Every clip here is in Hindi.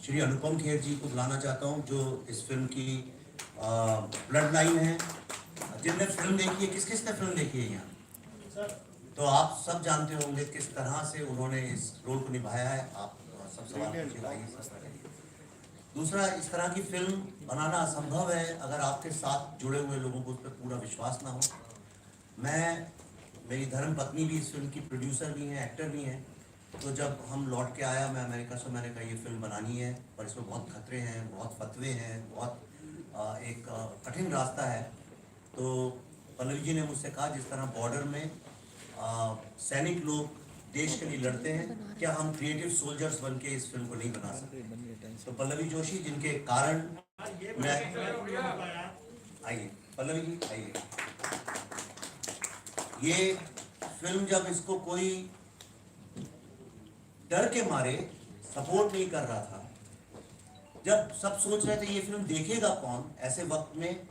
श्री अनुपम खेर जी को बुलाना चाहता हूं, जो इस फिल्म की ब्लड लाइन है। जिनने फिल्म देखी है, किस किस ने फिल्म देखी है यहाँ, तो आप सब जानते होंगे किस तरह से उन्होंने इस रोल को निभाया है। आप सब सवाल पूछिए। दूसरा, इस तरह की फिल्म बनाना असंभव है अगर आपके साथ जुड़े हुए लोगों को उस पर पूरा विश्वास ना हो। मेरी धर्म पत्नी भी इस फिल्म की प्रोड्यूसर भी हैं, एक्टर भी हैं। तो जब हम लौट के आया मैं अमेरिका से, मैंने कहा ये फिल्म बनानी है, पर इसमें बहुत खतरे हैं, बहुत फतवे हैं, बहुत एक कठिन रास्ता है। तो पल्लवी जी ने मुझसे कहा, जिस तरह बॉर्डर में सैनिक लोग देश के लिए लड़ते हैं, क्या हम क्रिएटिव सोल्जर्स बन के इस फिल्म को नहीं बना सकते। तो पल्लवी जोशी, जिनके कारण मैं, आइए पल्लवी जी आइए। ये फिल्म जब इसको कोई डर के मारे सपोर्ट नहीं कर रहा था, जब सब सोच रहे थे ये फिल्म देखेगा कौन, ऐसे वक्त में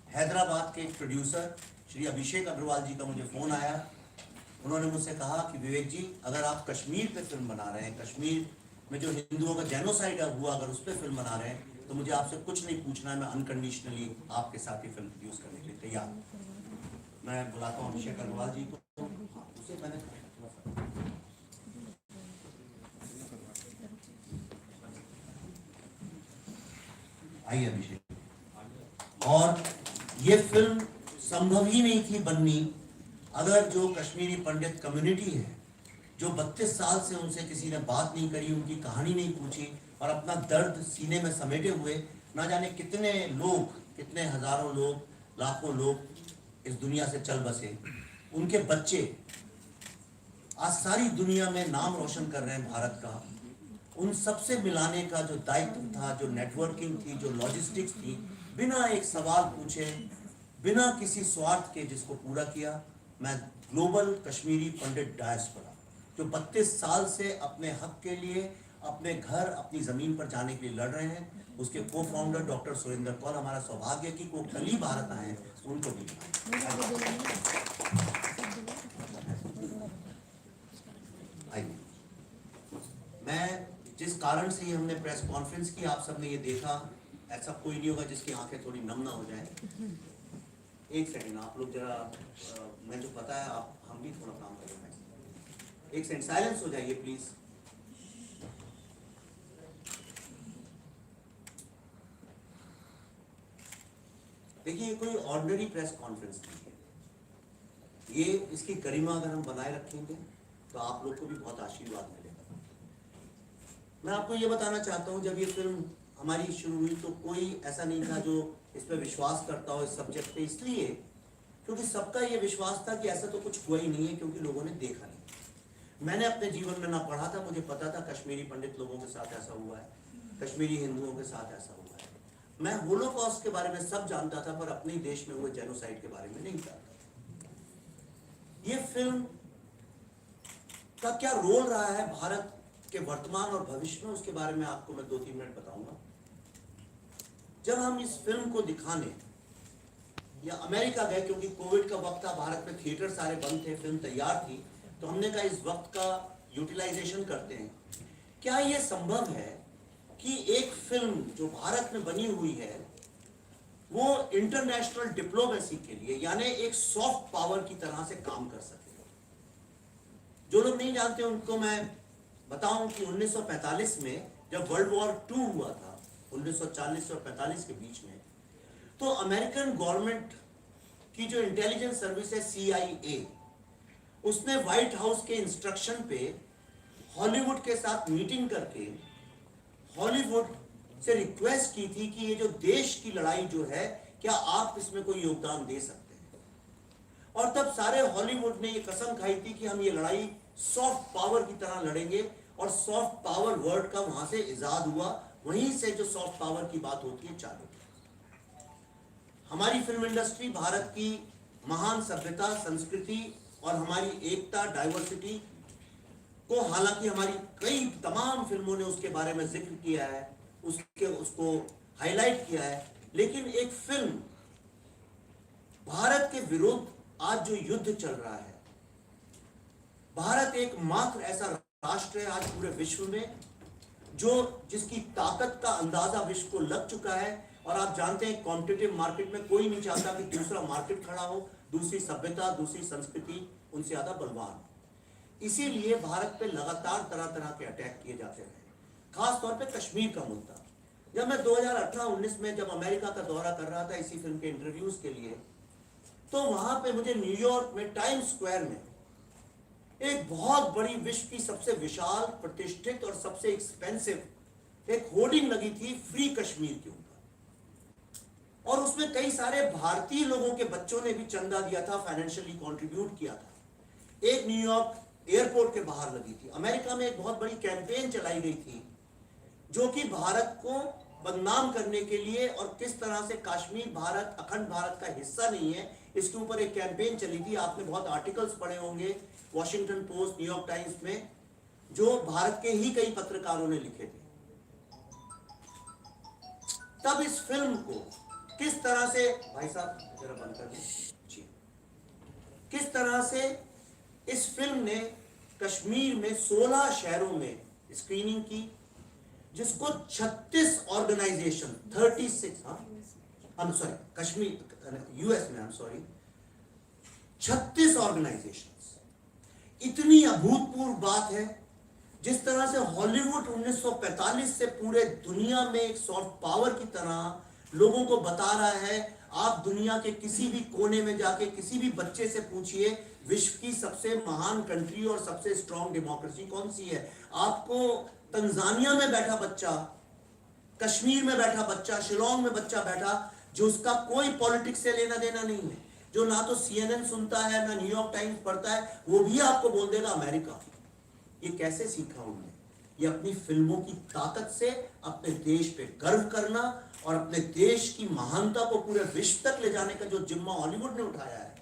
हैदराबाद के एक प्रोड्यूसर श्री अभिषेक अग्रवाल जी का मुझे फोन आया। उन्होंने मुझसे कहा कि विवेक जी, अगर आप कश्मीर पे फिल्म बना रहे हैं, कश्मीर में जो हिंदुओं का जेनोसाइड हुआ, अगर उस पर फिल्म बना रहे हैं, तो मुझे आपसे कुछ नहीं पूछना है, मैं अनकंडीशनली आपके साथ ही फिल्म प्रोड्यूस करने के लिए तैयार। मैं बुलाता हूँ अभिषेक अग्रवाल जी को। उसे मैंने आइए अभिषेक। और ये फिल्म संभव ही नहीं थी बननी अगर जो कश्मीरी पंडित कम्युनिटी है, जो 32 साल से उनसे किसी ने बात नहीं करी, उनकी कहानी नहीं पूछी और अपना दर्द सीने में समेटे हुए ना जाने कितने लोग, कितने हजारों लोग, लाखों लोग इस दुनिया से चल बसे, उनके बच्चे आज सारी दुनिया में नाम रोशन कर रहे हैं भारत का। उन सबसे मिलाने का जो दायित्व था, जो नेटवर्किंग थी, जो लॉजिस्टिक्स थी, बिना एक सवाल पूछे, बिना किसी स्वार्थ के जिसको पूरा किया, मैं ग्लोबल कश्मीरी पंडित डायस्पोरा, जो 32 साल से अपने हक के लिए, अपने घर, अपनी जमीन पर जाने के लिए लड़ रहे हैं, उसके को फाउंडर डॉक्टर सुरेंद्र कौर, हमारा सौभाग्य कि वो कल ही भारत आए हैं, उनको भी आइए। मैं जिस कारण से ये हमने प्रेस कॉन्फ्रेंस की, आप सबने ये देखा, ऐसा कोई नहीं होगा जिसकी आंखें थोड़ी नम ना हो जाए। एक सेकंड आप लोग जरा, मैं जो पता है आप, हम भी थोड़ा काम करेंगे। एक सेकंड साइलेंस हो जाइए प्लीज। देखिए, कोई ऑर्डिनरी प्रेस कॉन्फ्रेंस नहीं है ये। इसकी गरिमा अगर हम बनाए रखेंगे तो आप लोग को भी बहुत आशीर्वाद मिलेगा। मैं आपको ये बताना चाहता हूँ, जब ये फिल्म हमारी शुरू हुई तो कोई ऐसा नहीं था जो इस पर विश्वास करता हो, इस सब्जेक्ट पे, इसलिए क्योंकि सबका ये विश्वास था कि ऐसा तो कुछ हुआ ही नहीं है, क्योंकि लोगों ने देखा नहीं। मैंने अपने जीवन में ना पढ़ा था, मुझे पता था कश्मीरी पंडित लोगों के साथ ऐसा हुआ है, कश्मीरी हिंदुओं के साथ ऐसा हुआ है। मैं होलोकॉस्ट के बारे में सब जानता था, पर अपने देश में हुए जेनोसाइड के बारे में नहीं जानता। ये फिल्म का क्या रोल रहा है भारत के वर्तमान और भविष्य में, उसके बारे में आपको मैं 2-3 मिनट बताऊंगा। जब हम इस फिल्म को दिखाने या अमेरिका गए, क्योंकि कोविड का वक्त था, भारत में थिएटर सारे बंद थे, फिल्म तैयार थी, तो हमने कहा इस वक्त का यूटिलाइजेशन करते हैं। क्या यह संभव है कि एक फिल्म जो भारत में बनी हुई है वो इंटरनेशनल डिप्लोमेसी के लिए, यानी एक सॉफ्ट पावर की तरह से काम कर सके। जो लोग नहीं जानते उनको मैं बताऊं कि 1945 में जब वर्ल्ड वॉर 2 हुआ था, 1940 और 45 के बीच में, तो अमेरिकन गवर्नमेंट की जो इंटेलिजेंस सर्विस है CIA, उसने व्हाइट हाउस के इंस्ट्रक्शन पे हॉलीवुड के साथ मीटिंग करके हॉलीवुड से रिक्वेस्ट की थी कि ये जो देश की लड़ाई जो है, क्या आप इसमें कोई योगदान दे सकते हैं। और तब सारे हॉलीवुड ने ये कसम खाई थी कि हम ये लड़ाई सॉफ्ट पावर की तरह लड़ेंगे, और सॉफ्ट पावर वर्ड का वहां से इजाद हुआ, वहीं से जो सॉफ्ट पावर की बात होती है चालू। हमारी फिल्म इंडस्ट्री भारत की महान सभ्यता, संस्कृति और हमारी एकता, डाइवर्सिटी को, हालांकि हमारी कई तमाम फिल्मों ने उसके बारे में जिक्र किया है, उसको हाईलाइट किया है, लेकिन एक फिल्म भारत के विरुद्ध आज जो युद्ध चल रहा है, भारत एकमात्र ऐसा राष्ट्र है आज पूरे विश्व में जो जिसकी ताकत का अंदाजा विश्व को लग चुका है। और आप जानते हैं कॉम्पिटिटिव मार्केट में कोई नहीं चाहता कि दूसरा मार्केट खड़ा हो, दूसरी सभ्यता, दूसरी संस्कृति उनसे ज्यादा बलवान। इसीलिए भारत पे लगातार तरह तरह के अटैक किए जाते रहे, खास तौर पे कश्मीर का मुद्दा। जब मैं 2018-19 में जब अमेरिका का दौरा कर रहा था इसी फिल्म के इंटरव्यूज के लिए, तो वहां पे मुझे न्यूयॉर्क में टाइम स्क्वायर में एक बहुत बड़ी विश्व की सबसे विशाल, प्रतिष्ठित और सबसे एक्सपेंसिव एक होर्डिंग लगी थी फ्री कश्मीर के ऊपर, और उसमें कई सारे भारतीय लोगों के बच्चों ने भी चंदा दिया था, फाइनेंशियली कंट्रीब्यूट किया था। एक न्यूयॉर्क एयरपोर्ट के बाहर लगी थी। अमेरिका में एक बहुत बड़ी कैंपेन चलाई गई थी जो कि भारत को बदनाम करने के लिए, और किस तरह से कश्मीर भारत, अखंड भारत का हिस्सा नहीं है, इसके ऊपर एक कैंपेन चली थी। आपने बहुत आर्टिकल्स पढ़े होंगे वॉशिंगटन पोस्ट, न्यूयॉर्क टाइम्स में, जो भारत के ही कई पत्रकारों ने लिखे थे। तब इस फिल्म को किस तरह से, भाई साहब जरा बंद कर दीजिए, किस तरह से इस फिल्म ने कश्मीर में 16 शहरों में स्क्रीनिंग की, जिसको 36 ऑर्गेनाइजेशन, 36 कश्मीर यूएस में, 36 ऑर्गेनाइजेशन। इतनी अभूतपूर्व बात है। जिस तरह से हॉलीवुड 1945 से पूरे दुनिया में एक सॉफ्ट पावर की तरह लोगों को बता रहा है, आप दुनिया के किसी भी कोने में जाके किसी भी बच्चे से पूछिए विश्व की सबसे महान कंट्री और सबसे स्ट्रॉन्ग डेमोक्रेसी कौन सी है। आपको तंजानिया में बैठा बच्चा, कश्मीर में बैठा बच्चा, शिलोंग में बच्चा बैठा, जो उसका कोई पॉलिटिक्स से लेना देना नहीं है, जो ना तो CNN सुनता है ना न्यूयॉर्क टाइम्स पढ़ता है, वो भी आपको बोल देगा अमेरिका। ये कैसे सीखा उन्होंने? ये अपनी फिल्मों की ताकत से अपने देश पे गर्व करना और अपने देश की महानता को पूरे विश्व तक ले जाने का जो जिम्मा हॉलीवुड ने उठाया है,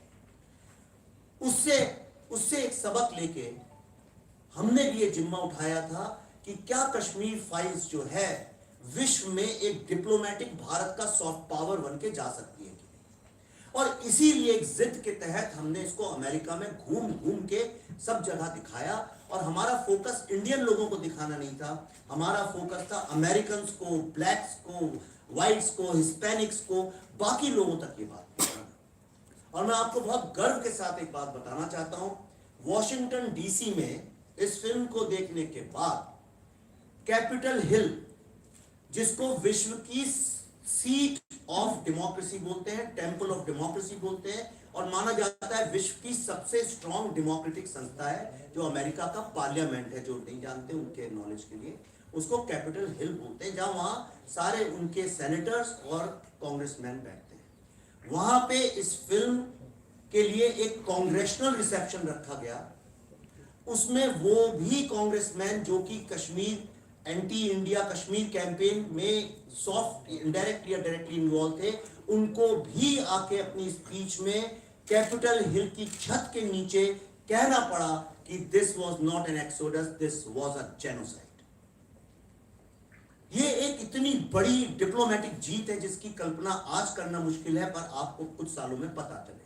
उससे एक सबक लेके हमने भी ये जिम्मा उठाया था कि क्या कश्मीर फाइल्स जो है विश्व में एक डिप्लोमेटिक भारत का सॉफ्ट पावर बन के जा सकती है। और इसीलिए एक जिद के तहत हमने इसको अमेरिका में घूम घूम के सब जगह दिखाया। और हमारा फोकस इंडियन लोगों को दिखाना नहीं था, हमारा फोकस था अमेरिकन्स को, ब्लैक्स को, व्हाइट्स को, हिस्पैनिक्स को, बाकी लोगों तक ये बात पहुंचाना। और मैं आपको बहुत गर्व के साथ एक बात बताना चाहता हूं, वॉशिंगटन DC में इस फिल्म को देखने के बाद कैपिटल हिल, जिसको विश्व की सीट ऑफ डेमोक्रेसी बोलते हैं, टेंपल ऑफ डेमोक्रेसी बोलते हैं, और माना जाता है विश्व की सबसे स्ट्रॉन्ग डेमोक्रेटिक संस्था है, जो अमेरिका का पार्लियामेंट है। जो नहीं जानते उनके नॉलेज के लिए, उसको कैपिटल हिल बोलते हैं, जहां वहां सारे उनके सेनेटर्स और कांग्रेसमैन बैठते हैं। वहां पे इस फिल्म के लिए एक कांग्रेशनल रिसेप्शन रखा गया। उसमें वो भी कांग्रेसमैन जो कि Kashmir anti India Kashmir campaign में सॉफ्ट इनडायरेक्टली या डायरेक्टली इन्वॉल्व थे, उनको भी आके अपनी स्पीच में कैपिटल हिल की छत के नीचे कहना पड़ा कि this was not an exodus, this was a genocide. ये एक इतनी बड़ी डिप्लोमेटिक जीत है जिसकी कल्पना आज करना मुश्किल है, पर आपको कुछ सालों में पता चलेगा।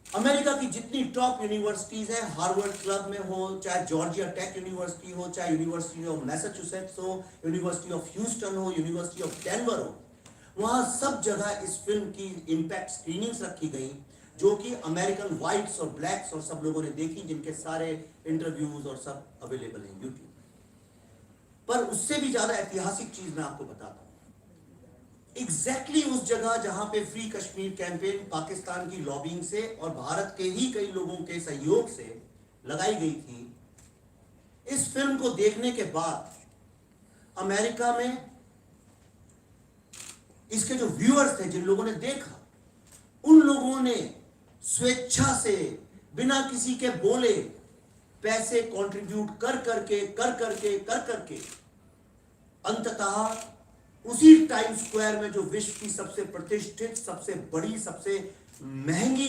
अमेरिका की जितनी टॉप यूनिवर्सिटीज हैं, हार्वर्ड क्लब में हो, चाहे जॉर्जिया टेक यूनिवर्सिटी हो, चाहे यूनिवर्सिटी ऑफ मैसाचुसेट्स हो, यूनिवर्सिटी ऑफ ह्यूस्टन हो, यूनिवर्सिटी ऑफ डेनवर हो, वहां सब जगह इस फिल्म की इंपैक्ट स्क्रीनिंग्स रखी गई, जो कि अमेरिकन व्हाइट्स और ब्लैक्स और सब लोगों ने देखी, जिनके सारे इंटरव्यूज और सब अवेलेबल हैं यूट्यूब। पर उससे भी ज्यादा ऐतिहासिक चीज मैं आपको बताता हूं। एग्जैक्टली उस जगह जहां पे फ्री कश्मीर कैंपेन पाकिस्तान की लॉबिंग से और भारत के ही कई लोगों के सहयोग से लगाई गई थी, इस फिल्म को देखने के बाद अमेरिका में इसके जो व्यूअर्स थे, जिन लोगों ने देखा, उन लोगों ने स्वेच्छा से बिना किसी के बोले पैसे कंट्रीब्यूट कर करके अंततः उसी टाइम स्क्वायर में, जो विश्व की सबसे प्रतिष्ठित, सबसे बड़ी, सबसे महंगी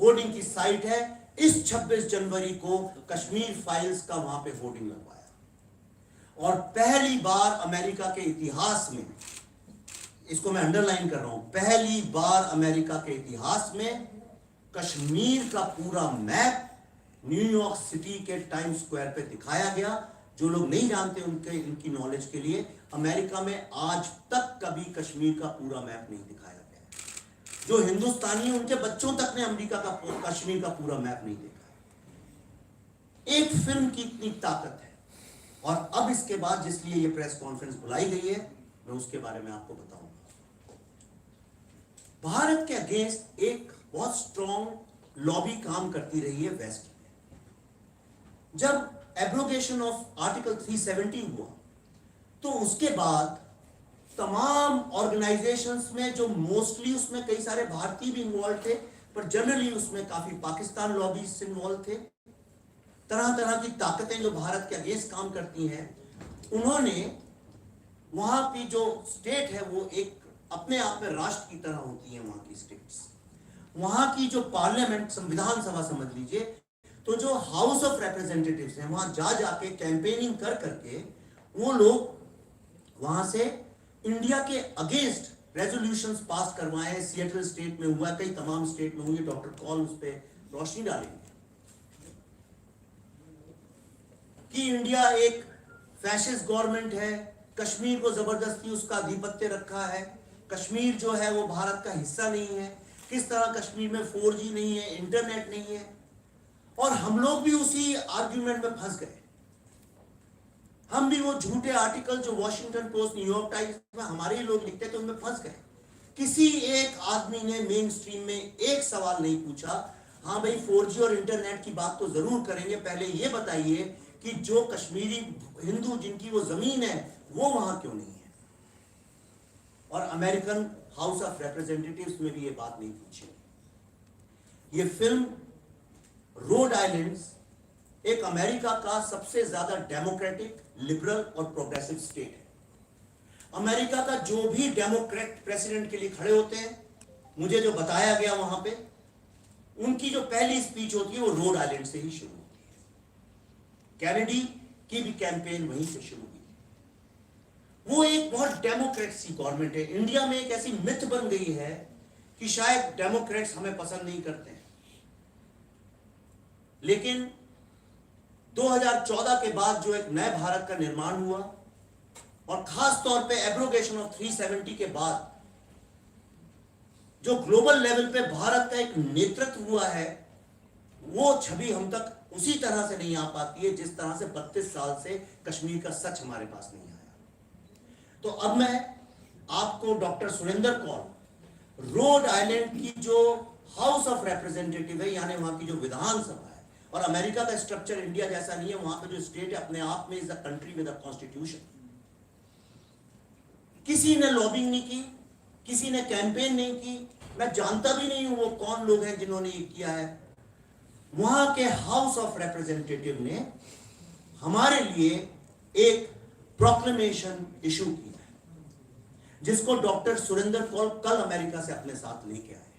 होर्डिंग की साइट है, इस 26 जनवरी को कश्मीर फाइल्स का वहां पे होर्डिंग लगवाया। और पहली बार अमेरिका के इतिहास में, इसको मैं अंडरलाइन कर रहा हूं, पहली बार अमेरिका के इतिहास में कश्मीर का पूरा मैप न्यूयॉर्क सिटी के टाइम स्क्वायर पे दिखाया गया, जो लोग नहीं जानते उनके इनकी नॉलेज के लिए, अमेरिका में आज तक कभी कश्मीर का पूरा मैप नहीं दिखाया गया है। जो हिंदुस्तानी उनके बच्चों तक ने अमेरिका का कश्मीर का पूरा मैप नहीं देखा है। एक फिल्म की इतनी ताकत है। और अब इसके बाद जिसलिए ये प्रेस कॉन्फ्रेंस बुलाई गई है, मैं उसके बारे में आपको बताऊंगा। भारत के अगेंस्ट एक बहुत स्ट्रॉन्ग लॉबी काम करती रही है वेस्ट में। जब एब्रोगेशन ऑफ आर्टिकल 370 हुआ तो उसके बाद तमाम ऑर्गेनाइजेशंस में, जो मोस्टली उसमें कई सारे भारतीय भी इन्वॉल्व थे, पर जनरली उसमें काफी पाकिस्तान लॉबीज इन्वॉल्व थे, तरह तरह की ताकतें जो भारत के अगेंस्ट काम करती हैं, उन्होंने वहां की जो स्टेट है वो एक अपने आप में राष्ट्र की तरह होती है। वहां की स्टेट्स, वहां की जो पार्लियामेंट, संविधान सभा समझ लीजिए, तो जो हाउस ऑफ रिप्रेजेंटेटिव्स हैं, वहां जा जाके कैंपेनिंग कर करके वो लोग वहां से इंडिया के अगेंस्ट रेजोल्यूशंस पास करवाए। सिएटल स्टेट में हुआ, कई तमाम स्टेट में हुई। डॉक्टर कॉल उस पर रोशनी डालेंगे कि इंडिया एक फैशिस्ट गवर्नमेंट है, कश्मीर को जबरदस्ती उसका आधिपत्य रखा है, कश्मीर जो है वो भारत का हिस्सा नहीं है, किस तरह कश्मीर में 4G नहीं है, इंटरनेट नहीं है। और हम लोग भी उसी आर्ग्यूमेंट में फंस गए। हम भी वो झूठे आर्टिकल जो वॉशिंगटन पोस्ट, न्यूयॉर्क टाइम्स में हमारे ही लोग लिखते थे, उनमें फंस गए। किसी एक आदमी ने मेन स्ट्रीम में एक सवाल नहीं पूछा, हाँ भाई 4G और इंटरनेट की बात तो जरूर करेंगे, पहले ये बताइए कि जो कश्मीरी हिंदू जिनकी वो जमीन है वो वहां क्यों नहीं है। और अमेरिकन हाउस ऑफ रिप्रेजेंटेटिव्स में भी ये बात नहीं पूछी। ये फिल्म रोड आइलैंड्स एक अमेरिका का सबसे ज्यादा डेमोक्रेटिक, लिबरल और प्रोग्रेसिव स्टेट है। अमेरिका का जो भी डेमोक्रेट प्रेसिडेंट के लिए खड़े होते हैं, मुझे जो बताया गया वहां पे, उनकी जो पहली स्पीच होती है वो रोड आइलैंड से ही शुरू होती है। कैनेडी की भी कैंपेन वहीं से शुरू हुई। वो एक बहुत डेमोक्रेट सी गवर्नमेंट है। इंडिया में एक ऐसी मिथ बन गई है कि शायद डेमोक्रेट्स हमें पसंद नहीं करते हैं, लेकिन 2014 के बाद जो एक नए भारत का निर्माण हुआ, और खास तौर पे एब्रोगेशन ऑफ 370 के बाद जो ग्लोबल लेवल पे भारत का एक नेतृत्व हुआ है, वो छवि हम तक उसी तरह से नहीं आ पाती है जिस तरह से 32 साल से कश्मीर का सच हमारे पास नहीं आया। तो अब मैं आपको doctor Surendra Kaul, Rhode Island की जो हाउस ऑफ रिप्रेजेंटेटिव है, यानी वहां की जो विधानसभा है, और अमेरिका का स्ट्रक्चर इंडिया जैसा नहीं है, वहां पे जो स्टेट है अपने आप में is a country with a constitution. किसी ने लॉबिंग नहीं की, किसी ने कैंपेन नहीं की, मैं जानता भी नहीं हूं वो कौन लोग हैं जिन्होंने ये किया है। वहां के हाउस ऑफ रिप्रेजेंटेटिव ने हमारे लिए एक प्रोक्लेमेशन इशू की है, जिसको डॉक्टर सुरेंद्र कौल कल अमेरिका से अपने साथ लेके आए।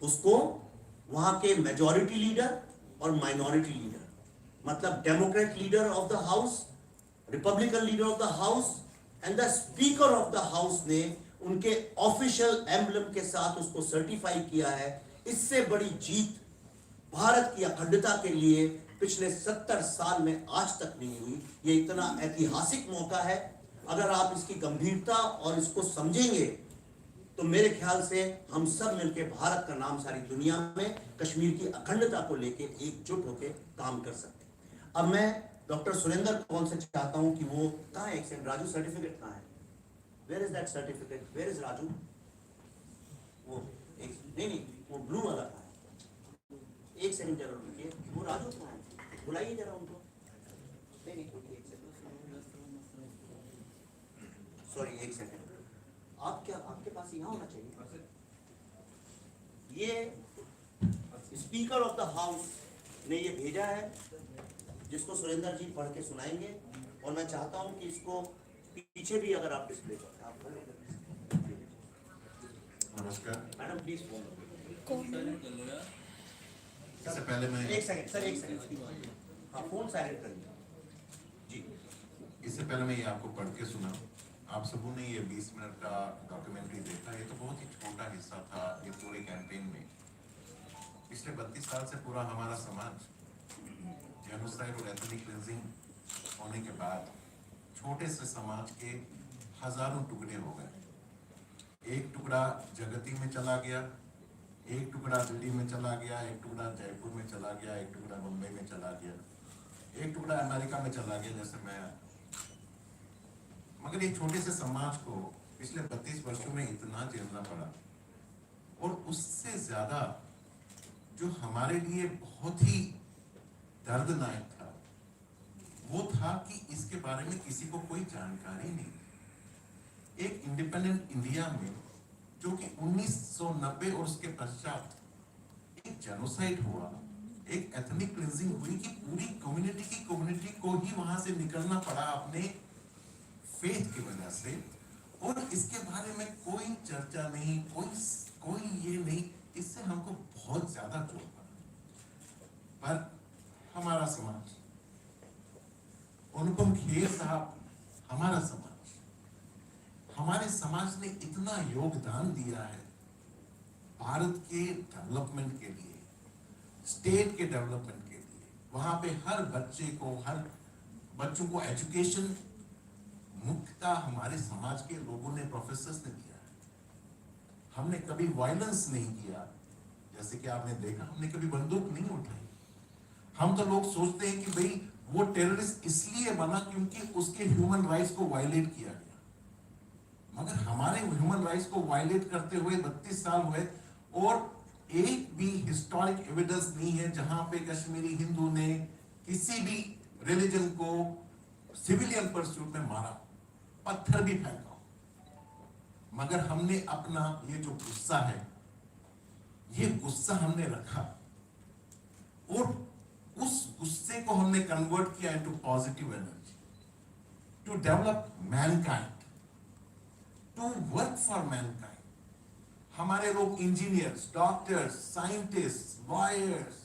उसको वहां के मेजॉरिटी लीडर और माइनॉरिटी लीडर, मतलब Democrat leader of the house, Republican leader of the house and the speaker of the house ने उनके ऑफिशियल एम्बलम के साथ उसको सर्टिफाई किया है। इससे बड़ी जीत भारत की अखंडता के लिए पिछले 70 साल में आज तक नहीं हुई। ये इतना ऐतिहासिक मौका है। अगर आप इसकी गंभीरता और इसको समझेंगे तो मेरे ख्याल से हम सब मिलकर भारत का नाम सारी दुनिया में कश्मीर की अखंडता को लेकर एकजुट होकर काम कर सकते हैं। अब मैं डॉक्टर सुरेंद्र कौल से चाहता हूं कि वो कहाँ है, एक सेकंड, राजू सर्टिफिकेट कहाँ है? Where is that certificate? Where is Raju? वो एक नहीं, वो ब्लू वाला कहाँ है? एक सेकंड जरा रुकिए, वो राजू कहाँ है? बुलाइए जरा उनको। नहीं, एक सेकंड, सॉरी, एक सेकंड। आप क्या, आपके पास यहाँ होना चाहिए। ये स्पीकर ऑफ द हाउस ने ये भेजा है, जिसको सुरेंद्र जी पढ़ के सुनाएंगे, और मैं चाहता हूं कि इसको पीछे भी अगर आप डिस्प्ले करें। आप नमस्कार मैडम, प्लीज फोन। इससे पहले मैं एक सेकंड सर, एक सेकंड, हाँ फोन साइलेंट करिए जी। इससे पहले मैं ये आपको पढ़ के सुना। आप सबों ने ये 20 मिनट का डॉक्यूमेंट्री देखा। ये तो बहुत ही छोटा हिस्सा था ये पूरे कैंपेन में। पिछले 32 साल से पूरा हमारा समाज जेनोसाइड और एथनिक क्लींजिंग होने के बाद छोटे से समाज के हजारों टुकड़े हो गए। एक टुकड़ा जगती में चला गया, एक टुकड़ा दिल्ली में चला गया, एक टुकड़ा जयपुर में चला गया, एक टुकड़ा मुंबई में चला गया, एक टुकड़ा अमेरिका में चला गया जैसे मैं। मगर एक छोटे से समाज को पिछले 32 वर्षों में इतना झेलना पड़ा। और उससे ज्यादा जो हमारे लिए बहुत ही दर्दनाक था वो था कि इसके बारे में किसी को कोई जानकारी नहीं। एक इंडिपेंडेंट इंडिया में जो कि 1990 और उसके पश्चात एक जेनोसाइड हुआ, एक एथनिक क्लींजिंग हुई कि पूरी कम्युनिटी को ही वहां से निकलना पड़ा अपने फेथ की वजह से, और इसके बारे में कोई चर्चा नहीं, कोई ये नहीं। इससे हमको बहुत ज्यादा चोट पड़ा। पर हमारा समाज, अनुपम खेर साहब, हमारे समाज ने इतना योगदान दिया है भारत के डेवलपमेंट के लिए, स्टेट के डेवलपमेंट के लिए। वहां पे हर बच्चों को एजुकेशन मुख्यतः हमारे समाज के लोगों ने, प्रोफेसर्स ने दिया है। हमने कभी वायलेंस नहीं किया, जैसे कि आपने देखा हमने कभी बंदूक नहीं उठाई। हम तो लोग सोचते हैं कि भाई वो टेररिस्ट इसलिए बना क्योंकि उसके ह्यूमन राइट्स को वायलेट किया गया, मगर हमारे ह्यूमन राइट्स को वायलेट करते हुए 32 साल हुए और एक भी हिस्टोरिक एविडेंस नहीं है जहां पे कश्मीरी हिंदू ने किसी भी रिलीजन को सिविलियन परस्यूट में मारा, पत्थर भी फेंका। मगर हमने अपना ये जो गुस्सा है, ये गुस्सा हमने रखा और उस गुस्से को हमने कन्वर्ट किया into positive energy, to develop mankind, to work for mankind. हमारे लोग engineers, doctors, scientist, lawyers,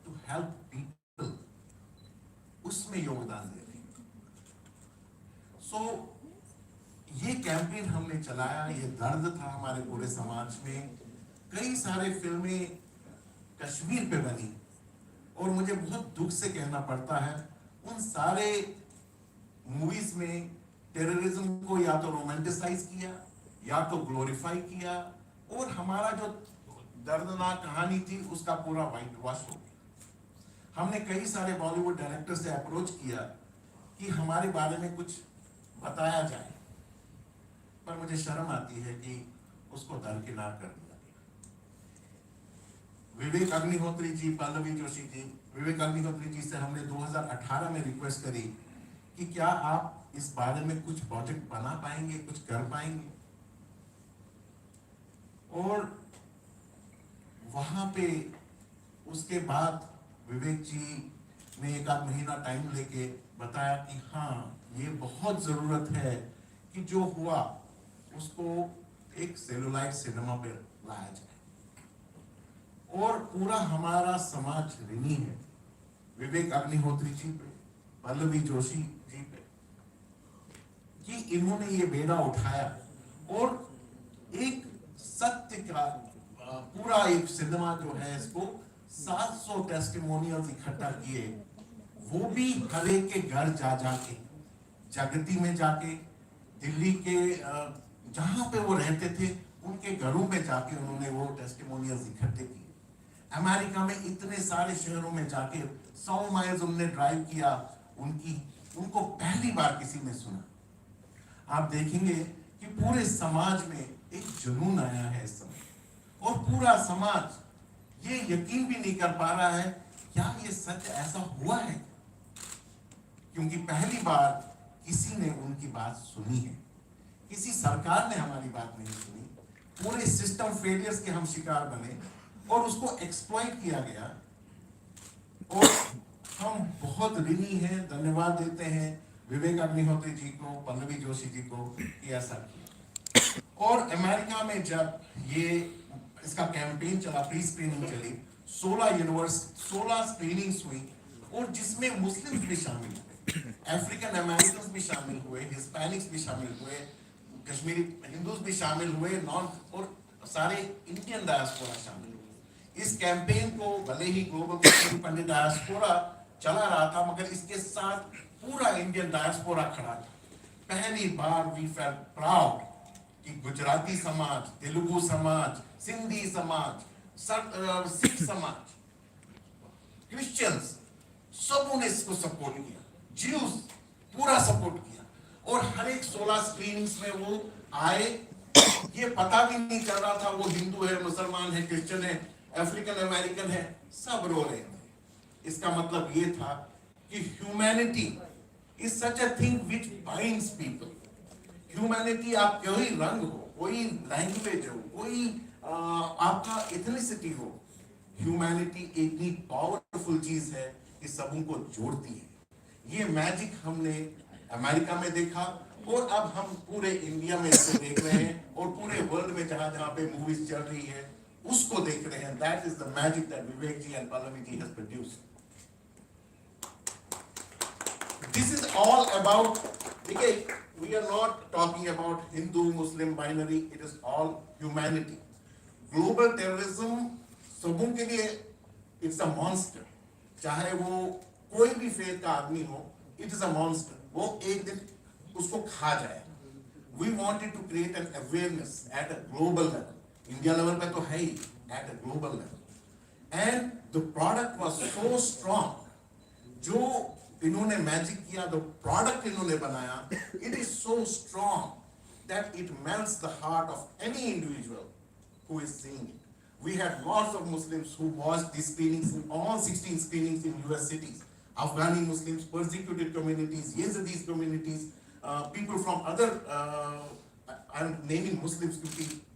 to help people, उसमें योगदान दे रहे हैं। सो ये कैंपेन हमने चलाया, ये दर्द था हमारे पूरे समाज में। कई सारे फिल्में कश्मीर पे बनी और मुझे बहुत दुख से कहना पड़ता है उन सारे मूवीज में टेररिज्म को या तो रोमांटिसाइज किया या तो ग्लोरीफाई किया, और हमारा जो दर्दनाक कहानी थी उसका पूरा व्हाइट वॉश हो गया। हमने कई सारे बॉलीवुड डायरेक्टर से अप्रोच किया कि हमारे बारे में कुछ बताया जाए, पर मुझे शर्म आती है कि उसको दरकिनार कर दिया गया। विवेक अग्निहोत्री जी, पल्लवी जोशी जी, विवेक अग्निहोत्री जी से हमने 2018 में रिक्वेस्ट करी कि क्या आप इस बारे में कुछ प्रोजेक्ट बना पाएंगे, कुछ कर पाएंगे। और वहां पे उसके बाद विवेक जी ने एक आध महीना टाइम लेके बताया कि हाँ ये बहुत जरूरत है कि जो हुआ उसको एक सेलुलाइट सिनेमा पे लाया जाए। और पूरा हमारा समाज ऋणी है विवेक अग्निहोत्री जी पे, पल्लवी जोशी जी पे, कि इन्होंने ये बेड़ा उठाया और एक सत्य का पूरा एक सिनेमा जो है इसको 700 टेस्टिमोनियल्स इकट्ठा किए, वो भी हर एक के घर जा जाके, जगती में जाके, दिल्ली के जहां पे वो रहते थे उनके घरों में जाके उन्होंने वो टेस्टिमोनियल्स इकट्ठे किए। अमेरिका में इतने सारे शहरों में जाके 100 माइल्स उन्होंने ड्राइव किया, उनको पहली बार किसी ने सुना। आप देखेंगे कि पूरे समाज में एक जुनून आया है इस समय, और पूरा समाज ये यकीन भी नहीं कर पा रहा है क्या ये सच ऐसा हुआ है, क्योंकि पहली बार किसी ने उनकी बात सुनी है। किसी सरकार ने हमारी बात नहीं सुनी, पूरे सिस्टम फेलियर्स के हम शिकार बने और उसको एक्सप्लॉइट किया गया। और हम बहुत ऋणी हैं, धन्यवाद देते हैं विवेक अग्निहोत्री जी को, पल्लवी जोशी जी को कि ऐसा किया। और अमेरिका में जब ये इसका कैंपेन चला, प्री स्क्रीनिंग चली, 16 स्क्रीनिंग्स हुई और जिसमें मुस्लिम्स भी शामिल हुए, अफ्रीकन अमेरिकन भी शामिल हुए, हिस्पैनिक्स भी शामिल हुए, कश्मीरी हिंदूज भी शामिल हुए, और सारे इंडियन डायस्पोरा शामिल हुए। इस कैंपेन को भले ही ग्लोबल कम्युनिटी पंडित डायस्पोरा चला रहा था, मगर इसके साथ पूरा इंडियन डायस्पोरा खड़ा था। पहली बार वी फेल्ट प्राउड कि गुजराती समाज, तेलुगु समाज, सिंधी समाज, सिख समाज, क्रिश्चियंस, सबों ने इसको सपोर्ट किया, ज्यूस पूरा सपोर्ट किया, और हर एक 16 स्क्रीनिंग्स में वो आए। ये पता भी नहीं चल रहा था वो हिंदू है, मुसलमान है, क्रिश्चियन है, अफ्रीकन अमेरिकन है, सब रो रहे थे। इसका मतलब ये था कि humanity is such a thing which binds people. Humanity, आप कोई रंग हो, कोई लैंग्वेज हो, कोई आपका एथनिसिटी हो, ह्यूमैनिटी इतनी पावरफुल चीज है कि सबों को जोड़ती है। ये मैजिक हमने अमेरिका में देखा, और अब हम पूरे इंडिया में इसको देख रहे हैं, और पूरे वर्ल्ड में जहां जहां पे मूवीज चल रही है उसको देख रहे हैं। That is the magic that Vivek ji and Pallavi ji has produced. This is all about, देखिए, we are not talking about Hindu, Muslim binary, it is all humanity. Global terrorism सबों के लिए it's a monster. चाहे वो कोई भी फेथ का आदमी हो, it is a monster. वो एक दिन उसको खा जाए। We wanted to create an awareness at a global level. India level पे तो है ही, at a global level. And the product was so strong. जो इन्होंने मैजिक किया, the product इन्होंने बनाया, it is so strong that it melts the heart of any individual who is seeing it. We had lots of Muslims who watched these screenings, in all 16 screenings in US cities. Afghani Muslims, persecuted communities, Yazidis communities, people from other, I'm naming Muslims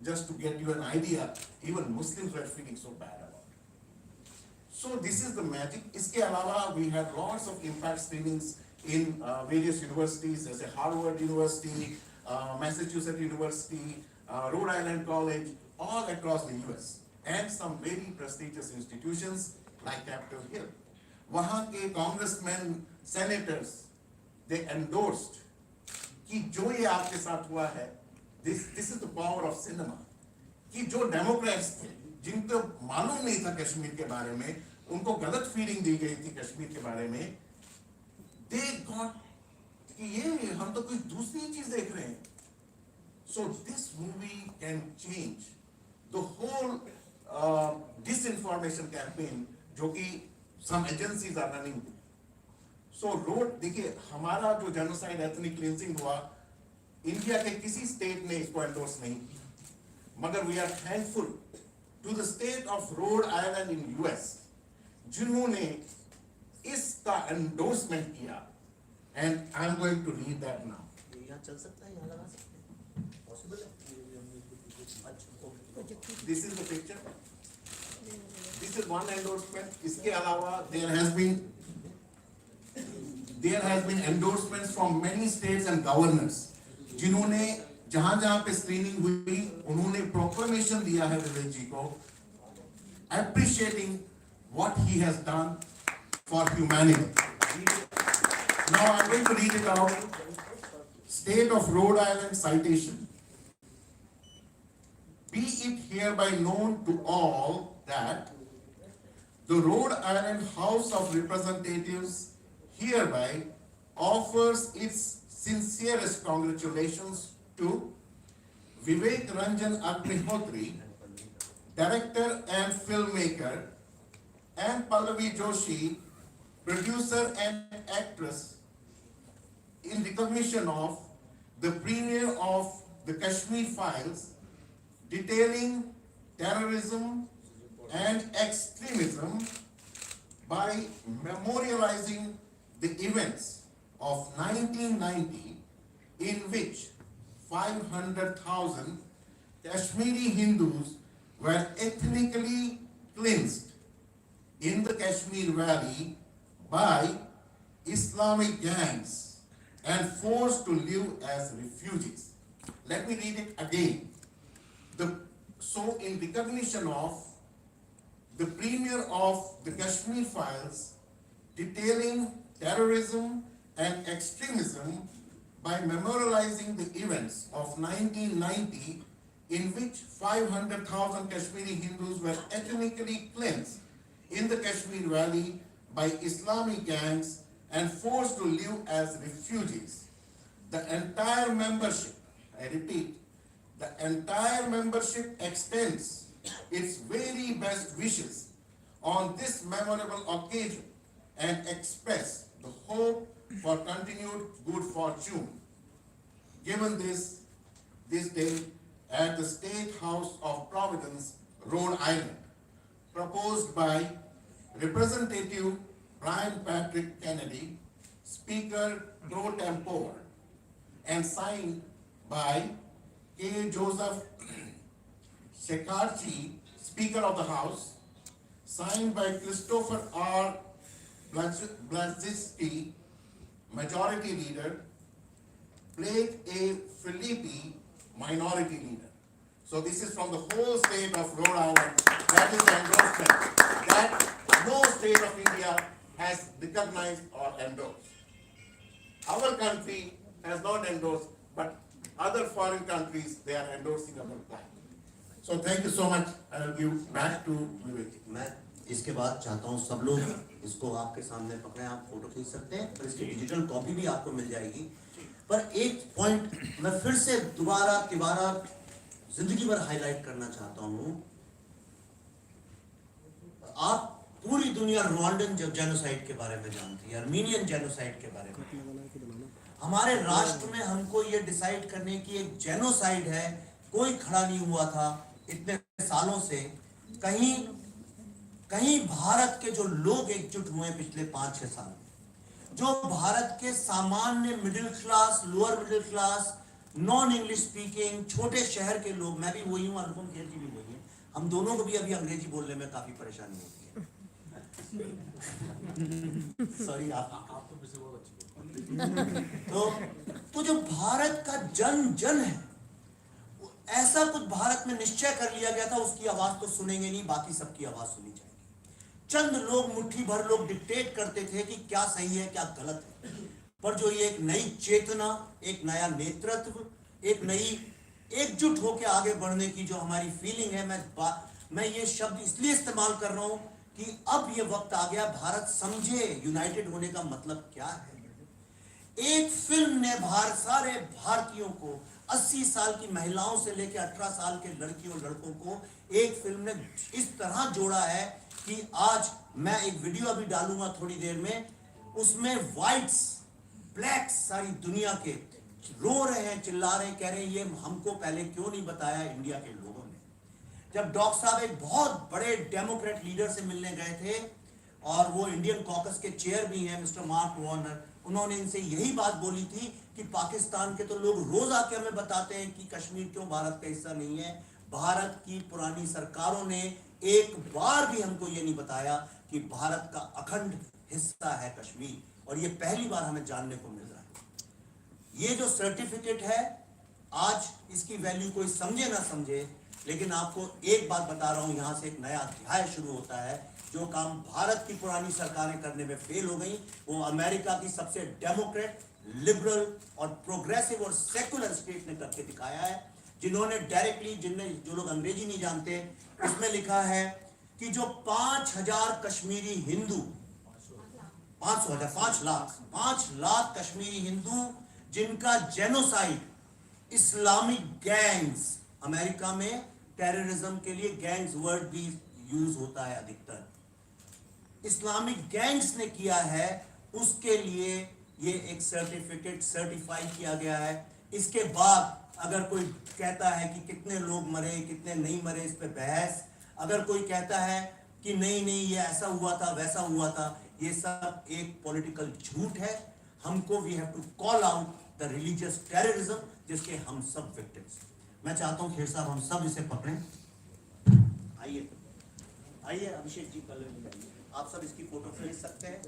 just to get you an idea, even Muslims were feeling so bad about it. So this is the magic. इसके अलावा we had lots of impact screenings in various universities, as a Harvard University, Massachusetts University, Rhode Island College, all across the US, and some very prestigious institutions like Capitol Hill. वहाँ के congressmen, senators, they endorsed कि जो ये आपके साथ हुआ है, this is the power of cinema. कि जो डेमोक्रेट्स थे, जिनको मालूम नहीं था कश्मीर के बारे में, उनको गलत फीलिंग दी गई थी कश्मीर के बारे में, they got कि ये हम तो कोई दूसरी चीज देख रहे हैं. So this movie can change the whole disinformation campaign जो कि some agencies are running. So रोड देखिए, हमारा जो जेनोसाइड एथनिक क्लींजिंग हुआ, इंडिया के किसी स्टेट ने इसको एंडोर्स नहीं किया, मगर we are thankful to the state of Rhode Island in US जिन्होंने इसका एंडोर्समेंट किया, and I am going to read that now. यहाँ चल सकता है, यहाँ लगा सकते हैं, पॉसिबल है. This is the picture. This is one endorsement. इसके अलावा there has been endorsements from many states and governors जिन्होंने जहां जहां पे स्क्रीनिंग हुई उन्होंने प्रोक्लेमेशन दिया है विवेक जी को, appreciating what he has done for humanity. Now I'm going to read it out. State of Rhode Island citation. Be it hereby known to all that the Rhode Island House of Representatives hereby offers its sincerest congratulations to Vivek Ranjan Agnihotri, director and filmmaker, and Pallavi Joshi, producer and actress, in recognition of the premiere of the Kashmir Files, detailing terrorism and extremism by memorializing the events of 1990 in which 500,000 Kashmiri Hindus were ethnically cleansed in the Kashmir Valley by Islamic gangs and forced to live as refugees. Let me read it again. So in recognition of the premiere of the Kashmir Files, detailing terrorism and extremism by memorializing the events of 1990 in which 500,000 Kashmiri Hindus were ethnically cleansed in the Kashmir Valley by Islamic gangs and forced to live as refugees. The entire membership, I repeat, the entire membership extends its very best wishes on this memorable occasion and express the hope for continued good fortune. Given this day at the State House of Providence, Rhode Island, proposed by Representative Brian Patrick Kennedy, Speaker pro tempore, and signed by K. Joseph Shekarchi, Speaker of the House, signed by Christopher R. Blazinski, Majority Leader, Blake A. Philippi, Minority Leader. So this is from the whole state of Rhode Island. That is the endorsement that no state of India has recognized or endorsed. Our country has not endorsed, but other foreign countries, they are endorsing our flag. So thank you so much. I will give back to Vivek. मैं इसके बाद चाहता हूँ सब लोग इसको आपके सामने पकड़े, आप फोटो खींच सकते हैं, पर इसकी डिजिटल कॉपी भी आपको मिल जाएगी। पर एक पॉइंट मैं फिर से दोबारा जिंदगी भर हाईलाइट करना चाहता हूँ। आप पूरी दुनिया रुआंडन जेनोसाइड के बारे में जानती है, अर्मीनियन जेनोसाइड के बारे में। हमारे राष्ट्र में हमको ये डिसाइड करने की एक जेनोसाइड है, कोई खड़ा नहीं हुआ था इतने सालों से। कहीं भारत के जो लोग एकजुट हुए पिछले 5-6 साल में, जो भारत के सामान्य middle class, lower middle class, non English speaking छोटे शहर के लोग, मैं भी वही हूँ, अनुपम खेर जी भी वही है, हम दोनों को भी अभी अंग्रेजी बोलने में काफी परेशानी होती है। सॉरी, आप तो बहुत अच्छी। तो जो भारत का जन है, ऐसा कुछ भारत में निश्चय कर लिया गया था, उसकी आवाज तो सुनेंगे नहीं, बाकी सबकी आवाज सुनी जाएगी। चंद लोग, मुट्ठी भर लोग डिक्टेट करते थे कि क्या सही है क्या गलत है, पर जो ये एक नई चेतना, एक नया नेतृत्व, एक नई एकजुट होकर आगे बढ़ने की जो हमारी फीलिंग है, मैं ये शब्द इसलिए इस्तेमाल कर रहा हूं कि अब ये वक्त आ गया भारत समझे यूनाइटेड होने का मतलब क्या है। एक फिल्म ने सारे भारतीयों को, 80 साल की महिलाओं से लेकर 18 साल के लड़कियों लड़कों को एक फिल्म ने इस तरह जोड़ा है कि आज मैं एक वीडियो अभी डालूंगा थोड़ी देर में, उसमें व्हाइट्स, ब्लैक्स, सारी दुनिया के रो रहे हैं, चिल्ला रहे हैं, कह रहे हैं ये हमको पहले क्यों नहीं बताया इंडिया के लोगों ने। जब डॉक्टर साहब एक बहुत बड़े डेमोक्रेट लीडर से मिलने गए थे, और वो इंडियन कॉकस के चेयर भी हैं, मिस्टर मार्क वार्नर, उन्होंने इनसे यही बात बोली थी कि पाकिस्तान के तो लोग रोज आके हमें बताते हैं कि कश्मीर क्यों भारत का हिस्सा नहीं है। भारत की पुरानी सरकारों ने एक बार भी हमको ये नहीं बताया कि भारत का अखंड हिस्सा है कश्मीर, और ये पहली बार हमें जानने को मिल रहा है। ये जो सर्टिफिकेट है, आज इसकी वैल्यू कोई समझे ना समझे, लेकिन आपको एक बात बता रहा हूं, यहां से एक नया अध्याय शुरू होता है। जो काम भारत की पुरानी सरकारें करने में फेल हो गई, वो अमेरिका की सबसे डेमोक्रेट, लिबरल और प्रोग्रेसिव और सेकुलर स्टेट ने करके दिखाया है, जिन्होंने डायरेक्टली, जो लोग अंग्रेजी नहीं जानते, उसमें लिखा है कि जो 5,000 कश्मीरी हिंदू, 5 लाख कश्मीरी हिंदू जिनका जेनोसाइड इस्लामिक गैंग्स, अमेरिका में टेररिज्म के लिए गैंग्स वर्ड भी यूज होता है अधिकतर, इस्लामिक गैंग्स ने किया है, उसके लिए ये एक सर्टिफिकेट सर्टिफाई किया गया है। इसके बाद अगर कोई कहता है कि कितने लोग मरे कितने नहीं मरे, इस पे बहस, अगर कोई कहता है कि नहीं ये ऐसा हुआ था वैसा हुआ था, ये सब एक पॉलिटिकल झूठ है। हमको we have to call out the religious terrorism जिसके हम सब विक्टिम्स। मैं चाहता हूं खेर साहब हम सब इसे पकड़ें। आइए अभिषेक जी, कल आप सब इसकी फोटो खींच सकते हैं।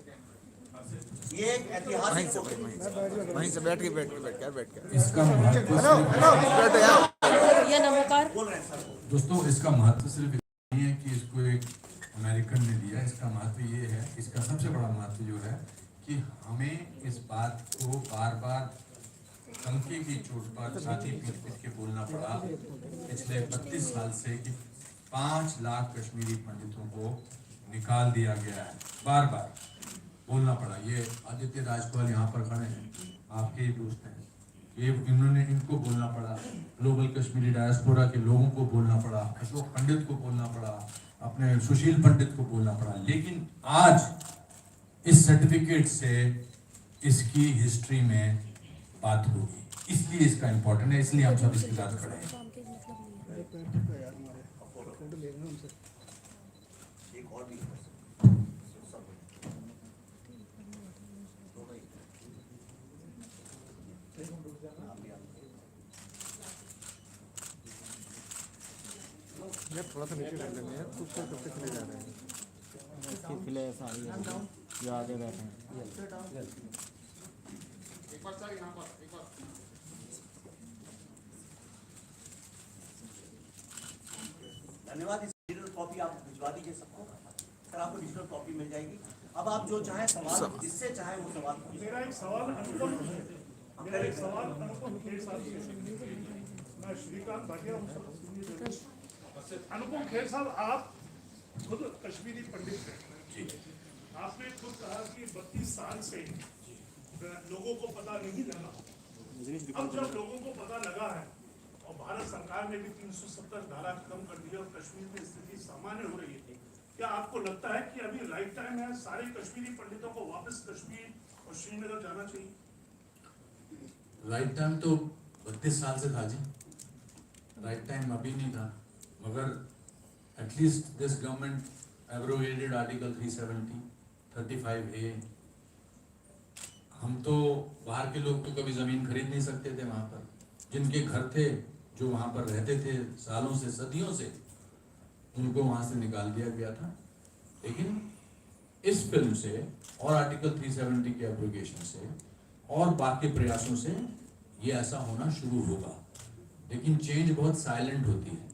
ये एक ऐतिहासिक वहीं से बैठ के इसका महत्व बोल रहे हैं सर। दोस्तों, इसका महत्व सिर्फ नहीं है कि इसको एक अमेरिकन ने दिया, इसका महत्व ये है, इसका सबसे बड़ा महत्व जो है कि हमें इस बात को बार बार धमकी की चोट पर छाती पीट पीट के बोलना पड़ा पिछले 32 साल से कि 5 लाख कश्मीरी पंडितों को निकाल दिया गया है। बार बार बोलना पड़ा। ये आदित्य राजपाल यहाँ पर खड़े हैं, आपके ही दोस्त हैं, ये इनको बोलना पड़ा, ग्लोबल कश्मीरी डायस्पोरा के लोगों को बोलना पड़ा, अशोक पंडित को बोलना पड़ा, अपने सुशील पंडित को बोलना पड़ा। लेकिन आज इस सर्टिफिकेट से इसकी हिस्ट्री में बात होगी, इसलिए इसका इम्पोर्टेंट है, इसलिए हम सब इसके साथ खड़े हैं। एक और भी यार थोड़ा सा नीचे कर लेंगे यार, कुछ कब से चले जा रहे हैं खिले सारी ये आगे बैठे हैं। धन्यवाद। इस डिजिटल कॉपी आप भिजवा दीजिए सबको। सर आपको डिजिटल कॉपी मिल जाएगी। अब आप जो चाहें सवाल जिससे चाहें वो सवाल पूछिए। मेरा एक सवाल अनुपम खेर साहब से। मैं श्रीकांत भाटिया हूं सर। अनुपम खेर साहब, आप खुद कश्मीरी पंडित हैं। आपने खुद कहा कि 32 साल से लोगों को पता नहीं लगा। अब जब लोगों को पता लगा है और भारत सरकार ने भी 370 धारा खत्म कर दी और कश्मीर में स्थिति सामान्य हो रही है, क्या आपको लगता है कि अभी राइट टाइम है सारे कश्मीरी पंडितों को वापस कश्मीर और श्रीनगर जाना चाहिए? राइट टाइम तो 32 साल से था जी, राइट टाइम अभी नहीं था, मगर at least this government abrogated article 370, 35A। हम तो बाहर के लोग तो कभी ज़मीन खरीद नहीं सकते थे वहाँ पर, जिनके घर थे जो वहाँ पर रहते थे सालों से सदियों से, उनको वहाँ से निकाल दिया गया था। लेकिन इस फिल्म से और आर्टिकल 370 के एब्रोगेशन से और बाकी प्रयासों से ये ऐसा होना शुरू होगा। लेकिन चेंज बहुत साइलेंट होती है।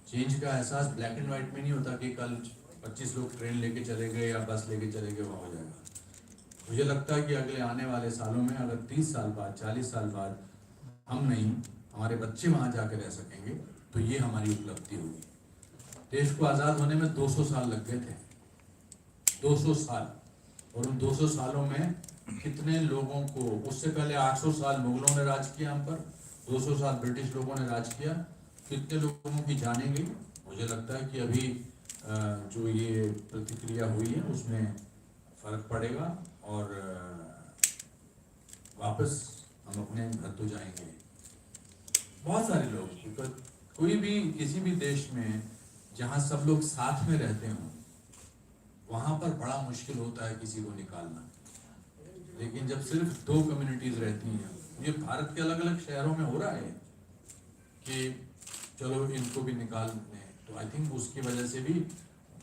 चेंज का एहसास ब्लैक एंड वाइट में नहीं होता कि कल 25 लोग ट्रेन लेके चले गए या बस लेके चले गए, वहाँ हो जाएगा। मुझे लगता है कि अगले आने वाले सालों में अगर 30 साल बाद 40 साल बाद हम नहीं, हमारे बच्चे वहाँ जाकर रह सकेंगे तो ये हमारी उपलब्धि होगी। देश को आज़ाद होने में 200 साल लग गए थे, 200 साल। और उन 200 सालों में कितने लोगों को, उससे पहले 800 साल मुगलों ने राज किया हम पर, 200 साल ब्रिटिश लोगों ने राज किया, कितने लोगों की जाने गई। मुझे लगता है कि अभी जो ये प्रतिक्रिया हुई है उसमें फर्क पड़ेगा और वापस हम अपने घर तो जाएंगे। बहुत सारे लोग, बिकॉज कोई भी किसी भी देश में जहाँ सब लोग साथ में रहते हों वहाँ पर बड़ा मुश्किल होता है किसी को निकालना। लेकिन जब सिर्फ 2 कम्युनिटीज रहती हैं, ये भारत के अलग अलग शहरों में हो रहा है कि चलो इनको भी निकाल दें, तो आई थिंक उसकी वजह से भी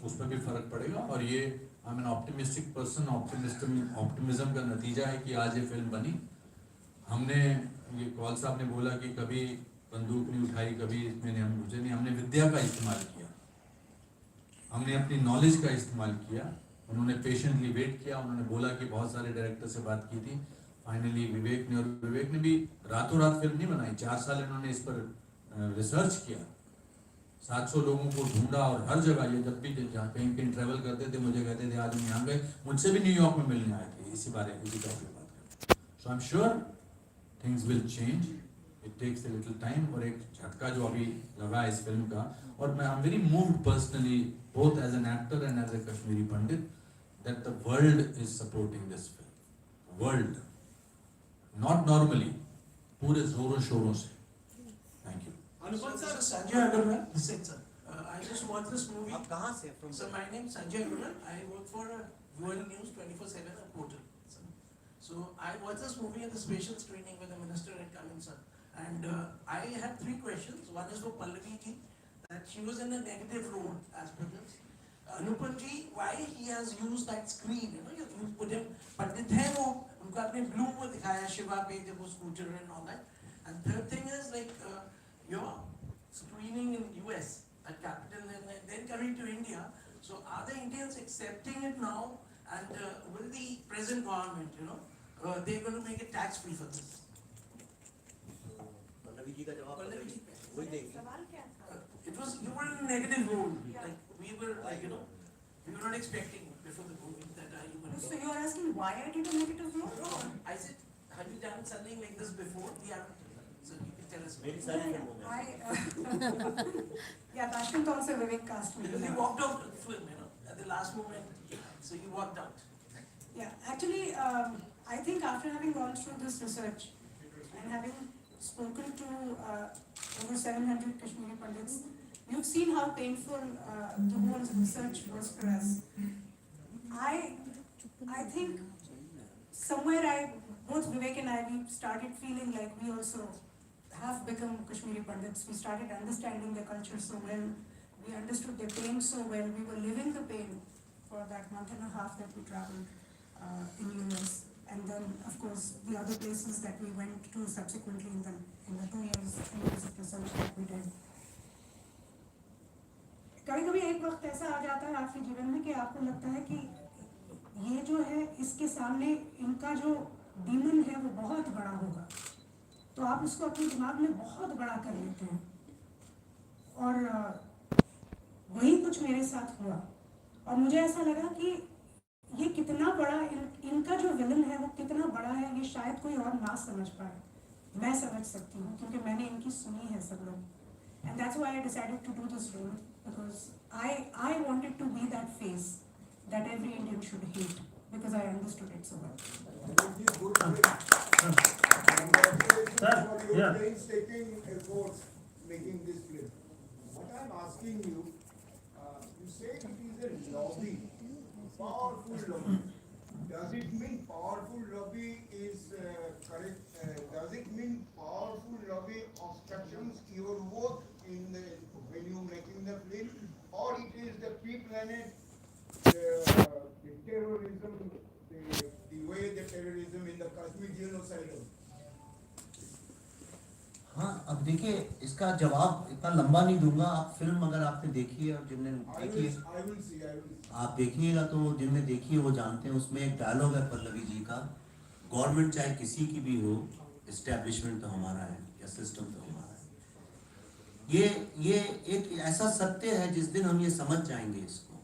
उसमें भी फर्क पड़ेगा। और ये I am N optimistic person, optimism का नतीजा है कि आज ये फिल्म बनी। हमने ये कौल साहब ने बोला कि कभी बंदूक नहीं उठाई, कभी इसमें मुझे नहीं, हमने विद्या का इस्तेमाल किया, हमने अपनी नॉलेज का इस्तेमाल किया। उन्होंने पेशेंटली वेट किया, उन्होंने बोला कि बहुत सारे डायरेक्टर से बात की थी, फाइनली विवेक ने भी रातों रात फिल्म नहीं बनाई, 4 साल इन्होंने इस पर रिसर्च किया, 700 लोगों को ढूंढा और हर जगह, ये जब भी जहाँ कहीं कहीं ट्रैवल करते थे मुझे कहते थे आज हम यहाँ गए, मुझसे भी न्यूयॉर्क में मिलने आए थे इसी टॉपिक बात करते। So I am sure things will change, it takes a little time. और एक झटका जो अभी लगा है इस फिल्म का, और मैं I am very moved personally both as an actor and as a Kashmiri Pandit that the world is supporting this film. World, not normally, पूरे जोरों शोरों से। Thank you. Anupam sir, Sanjay Agarwal. Listen, sir. I just watched this movie. आप कहाँ से? Sir, my name is Sanjay Agarwal. I work for World News 24/7 portal. Sir. So I watched this movie at the special screening when the minister had come in, sir. And I had 3 questions. One is for Pallavi ji, that she was in a negative role as Pandit. Anupam ji, why he has used that screen? You put him. Pandit hai wo, उनका अपने blue में दिखाया शिवा पे जब वो scooter and all that. And third thing is like. Your screening in US at Capital and then coming to India. So are the Indians accepting it now? And will the present government, they're going to make it tax free for this? Pallavi ji का जवाब पल्लवी जी वही देंगी। It was, you were in a negative mood, like we were like, you know, we were not expecting before the movie that you were. So you are asking why I did a negative note? No, I said, have you done something like this before? We haven't. So you can tell us. मेरी सारी फिल्मों में Yeah, Tashkent also Vivek cast me. Because you walked out of the film, you know, at the last moment. So you walked out. Yeah, actually, I think after having gone through this research and having spoken to over 700 Kashmiri Pandits, you've seen how painful the whole research was for us. I think somewhere both Vivek and I, we started feeling like we also have become Kashmiri Pandits. We started understanding their culture so well. We understood their pain so well. We were living the pain for that month and a half that we traveled in US. And then, of course, the other places that we went to subsequently in the 3 years of research that we did. कभी-कभी एक वक्त ऐसा आ जाता है आपके जीवन में कि आपको लगता है कि ये जो है इसके सामने इनका जो डीमन है वो बहुत बड़ा होगा, तो आप उसको अपने दिमाग में बहुत बड़ा कर लेते हैं। और वही कुछ मेरे साथ हुआ और मुझे ऐसा लगा कि ये कितना बड़ा इनका जो विलन है वो कितना बड़ा है, ये शायद कोई और ना समझ पाए, मैं समझ सकती हूँ क्योंकि मैंने इनकी सुनी है सब लोग। And that's why I decided to do this role, because I wanted to be that face that every Indian should hate, because I understood it so well. Congratulations for your painstaking efforts making this film. What I'm asking you, you say it is a lobby, powerful lobby. Does it mean powerful lobby is correct? Does it mean powerful lobby obstructions your work when you making the film, or it is the pre-planned the terrorism, the way the terrorism in the Kashmir genocide? हाँ, अब देखिए इसका जवाब इतना लंबा नहीं दूंगा। आप फिल्म अगर आपने देखी है और जिनने देखी है, I will see. आप देखिएगा तो जिनने देखी है वो जानते हैं। उसमें एक डायलॉग है पल्लवी जी का, गवर्नमेंट चाहे किसी की भी हो, एस्टेब्लिशमेंट तो हमारा है या सिस्टम तो हमारा है। ये एक ऐसा सत्य है, जिस दिन हम ये समझ जाएंगे इसको,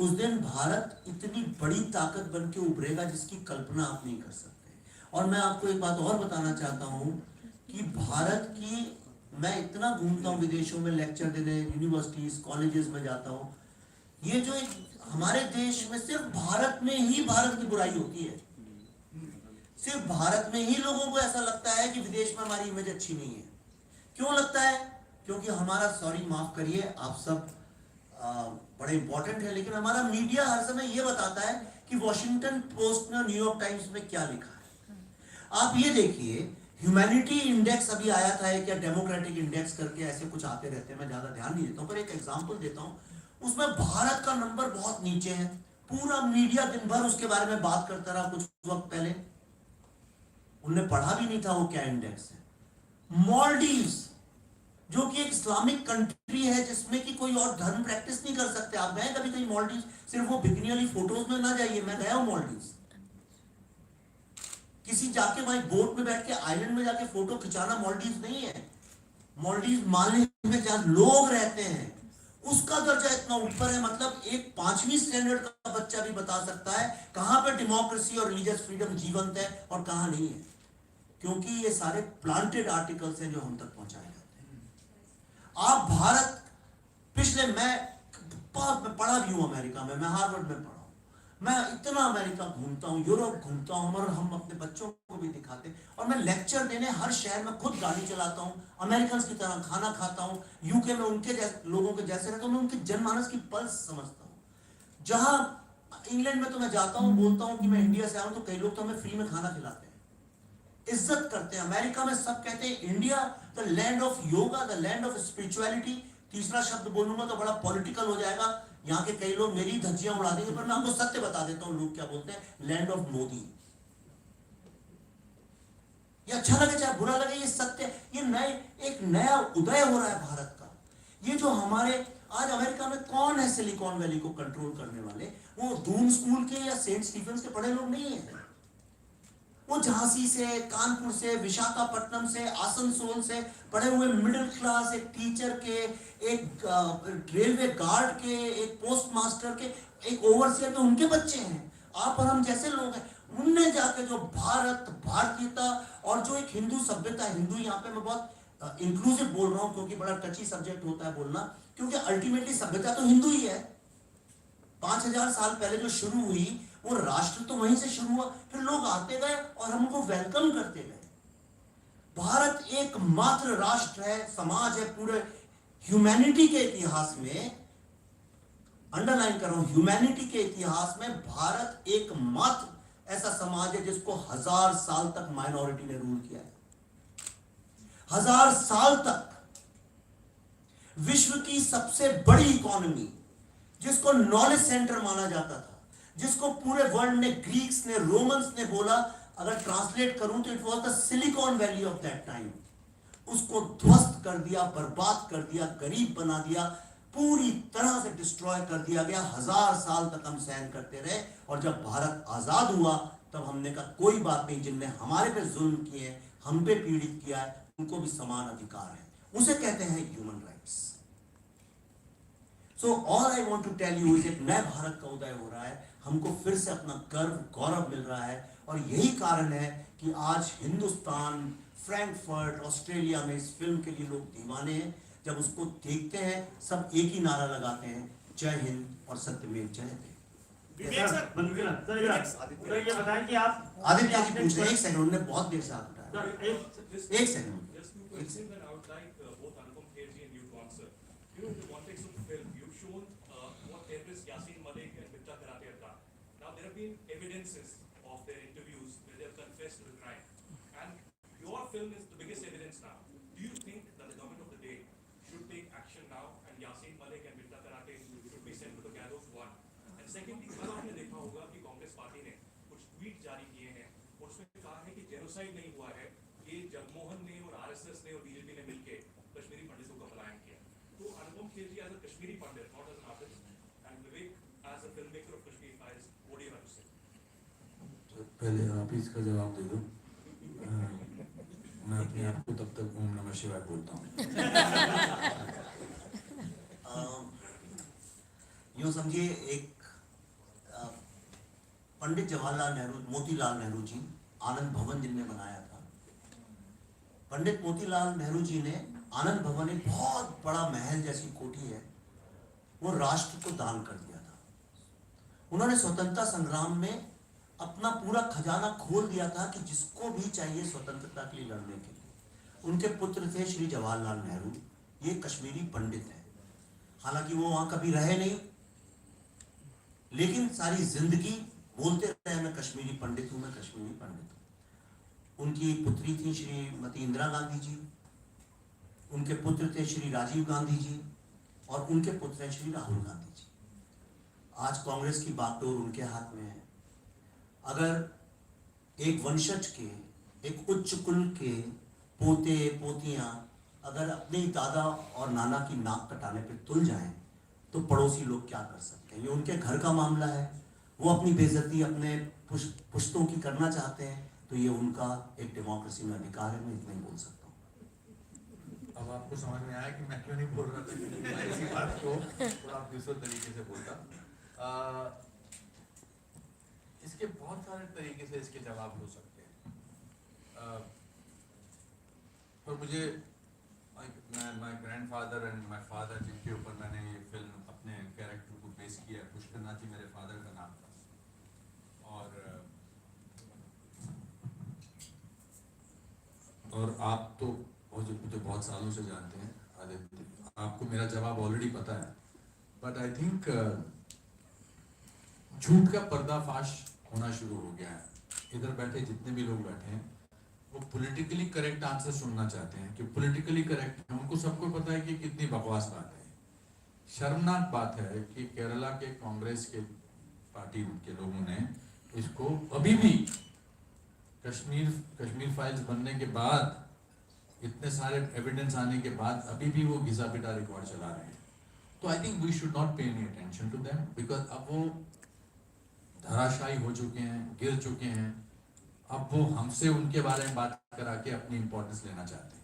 उस दिन भारत इतनी बड़ी ताकत बन के उभरेगा जिसकी कल्पना आप नहीं कर सकते। और मैं आपको एक बात और बताना चाहता हूँ कि भारत की, मैं इतना घूमता हूँ विदेशों में लेक्चर देने, यूनिवर्सिटीज कॉलेजेस में जाता हूँ, ये जो एक हमारे देश में सिर्फ भारत में ही भारत की बुराई होती है। सिर्फ भारत में ही लोगों को ऐसा लगता है कि विदेश में हमारी इमेज अच्छी नहीं है। क्यों लगता है? क्योंकि हमारा, सॉरी माफ करिए, आप सब बड़े इंपॉर्टेंट है, लेकिन हमारा मीडिया हर समय ये बताता है कि वॉशिंगटन पोस्ट ने, न्यूयॉर्क टाइम्स में क्या लिखा है। आप ये देखिए, ह्यूमैनिटी इंडेक्स अभी आया था एक, या डेमोक्रेटिक इंडेक्स करके ऐसे कुछ आते रहते हैं, मैं ज्यादा ध्यान नहीं देता हूं, पर एक एग्जांपल देता हूं। उसमें भारत का नंबर बहुत नीचे है। पूरा मीडिया दिन भर उसके बारे में बात करता रहा। कुछ वक्त पहले उन्हें पढ़ा भी नहीं था वो क्या इंडेक्स है। मालदीव्स, जो कि एक इस्लामिक कंट्री है जिसमें कि कोई और धर्म प्रैक्टिस नहीं कर सकते। आप गए कभी कहीं मालदीव्स? सिर्फ वो बिकनी वाली फोटोज में ना जाइए, मैं गया हूं मालदीव्स। किसी जाके वहां बोट में बैठ के आइलैंड में जाके फोटो खिंचाना मालदीव्स नहीं है। मालदीव्स मालदीव में जहां लोग रहते हैं उसका दर्जा इतना ऊपर है, मतलब एक 5वीं स्टैंडर्ड का बच्चा भी बता सकता है कहां पे डेमोक्रेसी और रिलीजियस फ्रीडम जीवंत है और कहां नहीं है, क्योंकि ये सारे प्लांटेड आर्टिकल्स हैं जो हम तक पहुंचाए जाते हैं। आप भारत, पिछले मैं पढ़ा भी हूं अमेरिका में, मैं हार्वर्ड में पढ़ा हूं, मैं इतना अमेरिका घूमता हूं, यूरोप घूमता हूं, और हम अपने बच्चों को भी दिखाते हैं। और मैं लेक्चर देने हर शहर में खुद गाड़ी चलाता हूं, अमेरिकन की तरह खाना खाता हूं, यूके में उनके लोगों के जैसे रहता हूं, मैं उनके जनमानस की पल्स समझता हूं। जहां इंग्लैंड में तो मैं जाता हूं, बोलता हूं कि मैं इंडिया से आया हूं, तो कई लोग तो हमें फ्री में खाना खिलाते हैं, इज्जत करते हैं। अमेरिका में सब कहते हैं India the land of yoga, the land of spirituality. तीसरा शब्द बोलूंगा तो बड़ा पॉलिटिकल हो जाएगा, यहाँ के कई लोग मेरी धज्जियां उड़ा देंगे, पर मैं आपको सत्य बता देता हूं लोग क्या बोलते हैं, लैंड ऑफ मोदी। ये अच्छा लगे चाहे बुरा लगे, ये सत्य। ये एक नया उदय हो रहा है भारत का। ये जो हमारे आज अमेरिका में कौन है सिलिकॉन वैली को कंट्रोल करने वाले? वो दून स्कूल के या सेंट स्टीफेंस के पढ़े लोग नहीं है। वो झांसी से, कानपुर से, विशाखापट्टनम से, आसनसोल से पढ़े हुए मिडिल क्लास, एक टीचर के, एक रेलवे गार्ड के, एक पोस्ट मास्टर के, एक ओवरसियर के, उनके बच्चे हैं। आप और हम जैसे लोग हैं। उनने जाके जो भारत, भारतीयता और जो एक हिंदू सभ्यता, हिंदू यहाँ पे मैं बहुत इंक्लूसिव बोल रहा हूँ क्योंकि बड़ा टची सब्जेक्ट होता है बोलना, क्योंकि अल्टीमेटली सभ्यता तो हिंदू ही है। 5000 साल पहले जो शुरू हुई वो राष्ट्र तो वहीं से शुरू हुआ, फिर लोग आते गए और हमको वेलकम करते गए। भारत एकमात्र राष्ट्र है, समाज है पूरे ह्यूमैनिटी के इतिहास में, अंडरलाइन कर रहा हूं, ह्यूमैनिटी के इतिहास में भारत एकमात्र ऐसा समाज है जिसको 1000 साल तक माइनॉरिटी ने रूल किया है। 1000 साल तक विश्व की सबसे बड़ी इकोनॉमी, जिसको नॉलेज सेंटर माना जाता था, जिसको पूरे वर्ल्ड ने, ग्रीक्स ने, रोमन्स ने बोला, अगर ट्रांसलेट करूं तो it was the silicon valley of that time, उसको ध्वस्त कर दिया, बर्बाद कर दिया, गरीब बना दिया, पूरी तरह से डिस्ट्रॉय कर दिया गया। 1000 साल तक हम सहन करते रहे और जब भारत आजाद हुआ तब हमने कहा कोई बात नहीं, जिनने हमारे पे जुल्म किए, हम पे पीड़ित किया है, उनको भी समान अधिकार है। उसे कहते हैं human rights. So all I want to tell you is, एक नए भारत का उदय हो रहा है, हमको फिर से अपना गर्व, गौरव मिल रहा है और यही कारण है कि आज हिंदुस्तान, फ्रैंकफर्ट, ऑस्ट्रेलिया में इस फिल्म के लिए लोग दीवाने हैं। जब उसको देखते हैं सब एक ही नारा लगाते हैं, जय हिंद और सत्यमेव जयते। सर ये बताएं कि आप आदित्य जी पूछ रहे हैं, एक सेकंड, उन्होंने बहुत देर से हाथ उठाया, एक second. Evidences of their interviews where they have confessed to the crime, and your film is the biggest evidence now. Do you think that the government of the day should take action now and Yasin Malik and Bitta Karate should be sent to the gallows? One, and secondly, कल आपने देखा होगा कि कांग्रेस पार्टी ने कुछ ट्वीट जारी किए हैं और उसमें कहा है कि जेनोसाइड नहीं हुआ है, ये जगमोहन ने और आरएसएस ने और बीजेपी ने मिलकर कश्मीरी पंडितों का पलायन किया। तो अनुपम खेर जी as a Kashmiri Pandit, not as an artist, and Vivek as a filmmaker of Kashmir Files, what do you have to say? पहले आप ही इसका जवाब दे दो, मैं अपने आप को तब तक ओम नमः शिवाय बोलता हूँ। यूं समझिए, एक पंडित जवाहरलाल नेहरू, मोतीलाल नेहरू जी, आनंद भवन जिनने बनाया था, पंडित मोतीलाल नेहरू जी ने आनंद भवन, एक बहुत बड़ा महल जैसी कोठी है, वो राष्ट्र को दान कर दिया था। उन्होंने स्वतंत्रता संग्राम में अपना पूरा खजाना खोल दिया था कि जिसको भी चाहिए स्वतंत्रता के लिए लड़ने के लिए। उनके पुत्र थे श्री जवाहरलाल नेहरू, ये कश्मीरी पंडित हैं। हालांकि वो वहां कभी रहे नहीं, लेकिन सारी जिंदगी बोलते रहे मैं कश्मीरी पंडित हूं, मैं कश्मीरी पंडित हूं। उनकी पुत्री थी श्रीमती इंदिरा गांधी जी, उनके पुत्र थे श्री राजीव गांधी जी और उनके पुत्र हैं श्री राहुल गांधी जी। आज कांग्रेस की बागडोर उनके हाथ में है। अगर एक वंशज के, एक उच्च कुल के पोते पोतियां अगर अपने दादा और नाना की नाक कटाने पे तुल जाएं तो पड़ोसी लोग क्या कर सकते हैं? ये उनके घर का मामला है, वो अपनी बेइज्जती अपने पुश्तों की करना चाहते हैं, तो ये उनका एक डेमोक्रेसी में अधिकार है। मैं इतना ही बोल सकता हूँ। अब आपको समझ में आया कि मैं क्यों नहीं बोल रहा था, मैं इसी बात को थोड़ा दूसरे तरीके से बोलता। इसके बहुत सारे तरीके से इसके जवाब हो सकते हैं, पर मुझे my grandfather and my father, जिनके ऊपर मैंने ये फिल्म अपने कैरेक्टर को बेस किया, पुष्करनाथ जी मेरे फादर का नाम था। और आप तो मुझे बहुत सालों से जानते हैं आदित्य, आपको मेरा जवाब ऑलरेडी पता है, बट आई थिंक झूठ का पर्दाफाश होना शुरू हो गया है। इधर बैठे जितने भी लोग बैठे हैं वो पॉलिटिकली करेक्ट आंसर सुनना चाहते हैं कि पॉलिटिकली करेक्ट है। उनको सबको पता है कि कितनी बकवास बात है। शर्मनाक बात है कि केरला के कांग्रेस के पार्टी के लोगों ने इसको अभी भी कश्मीर फाइल्स बनने के बाद, इतने सारे एविडेंस आने के बाद अभी भी वो घिसा पिटा रिकॉर्ड चला रहे हैं। तो I think we should not pay any attention to them, because अब वो धराशायी हो चुके हैं, गिर चुके हैं। अब वो हमसे उनके बारे में बात करा के अपनी इम्पोर्टेंस लेना चाहते हैं,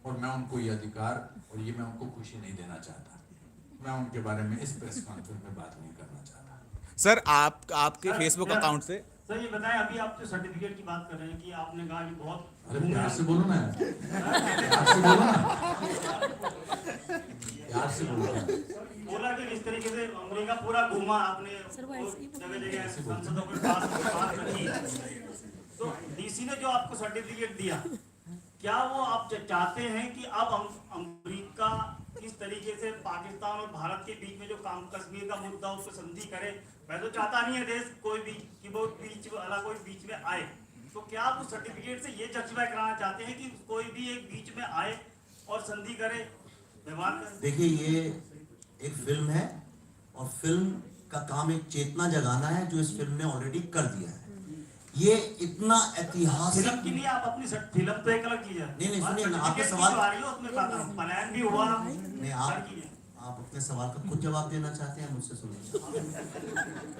और मैं उनको ये अधिकार और ये मैं उनको खुशी नहीं देना चाहता। मैं उनके बारे में इस प्रेस कॉन्फ्रेंस में बात नहीं करना चाहता। सर आपके फेसबुक अकाउंट से सर ये बताएं, अभी आप जो सर्टिफिकेट की बात कर रहे हैं कि आपने कहा कि बहुत अरे प्यार से बोलो ना, प्यार से बोलो ना, प्यार से बोलो ना। बोला कि इस तरीके से अमेरिका पूरा घूमा आपने, जगह जगह सांसदों के पास बात रखी, तो डीसी ने जो आपको सर्टिफिकेट दिया, क्या वो आप चाहते हैं कि अब अमेरिका इस तरीके से पाकिस्तान और भारत के बीच में जो काम कश्मीर का मुद्दा उस पर संधि करे? मैं तो चाहता नहीं है देश कोई भी कि वो बीच वाला कोई बीच में आए, तो क्या आप उस सर्टिफिकेट से ये जस्टिफाई कराना चाहते हैं कि कोई भी एक बीच में आए और संधि करे, व्यवहार करे? देखिए, ये एक फिल्म है और फिल्म का काम एक चेतना जगाना है, जो इस फिल्म ने ऑलरेडी कर दिया है। ये इतना ऐतिहासिक फिल्म के लिए आप अपनी फिल्म तो एक अलग चीज है। नहीं, सुनिए ना, आपके सर्टिफिकेट सवाल की जो आ रही है उसमें प्लान भी हुआ नहीं, आप अपने सवाल का खुद जवाब देना चाहते हैं, मुझसे सुनिए।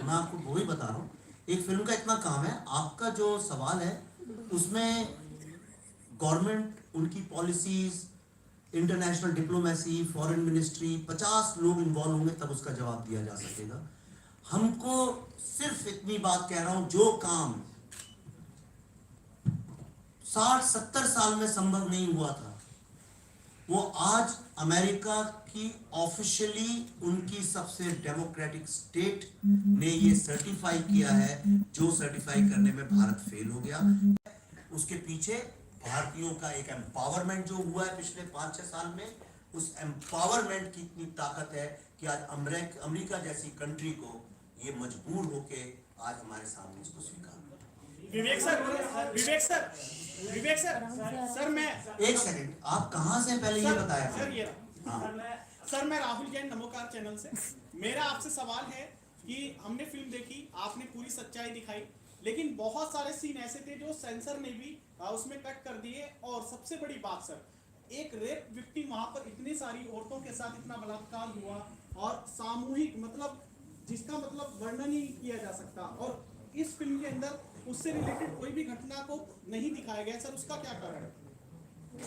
मैं आपको वही बता रहा हूँ, एक फिल्म का इतना काम है। आपका जो सवाल है उसमें गवर्नमेंट, उनकी policies, international diplomacy, foreign ministry, 50 लोग इन्वॉल्व होंगे तब उसका जवाब दिया जा सकेगा। हमको सिर्फ इतनी बात कह रहा हूं, जो काम 60-70 साल में संभव नहीं हुआ था, वो आज अमेरिका की ऑफिशियली उनकी सबसे डेमोक्रेटिक स्टेट ने ये सर्टिफाई किया है, जो सर्टिफाई करने में भारत फेल हो गया। उसके पीछे भारतीयों का एक एम्पावरमेंट जो हुआ है पिछले 5-6 साल में, उस एम्पावरमेंट की इतनी ताकत है कि आज अमेरिका जैसी कंट्री को ये मजबूर होके आज हमारे सामने इसको स्वीकार। विवेक सर मैं एक सेकंड, आप कहां से, पहले ये बताया सर ये हाँ। सर मैं राहुल जैन, नमोकार चैनल से। मेरा आपसे सवाल है कि हमने फिल्म देखी, आपने पूरी सच्चाई दिखाई, लेकिन बहुत सारे सीन ऐसे थे जो सेंसर ने भी उसमें कट कर दिए। और सबसे बड़ी बात सर, एक रेप विक्टिम, वहां पर इतनी सारी औरतों के साथ इतना बलात्कार हुआ और सामूहिक, मतलब जिसका मतलब वर्णन ही किया जा सकता, और इस फिल्म के अंदर उससे रिलेटेड कोई भी घटना को नहीं दिखाया गया। सर उसका क्या कारण है?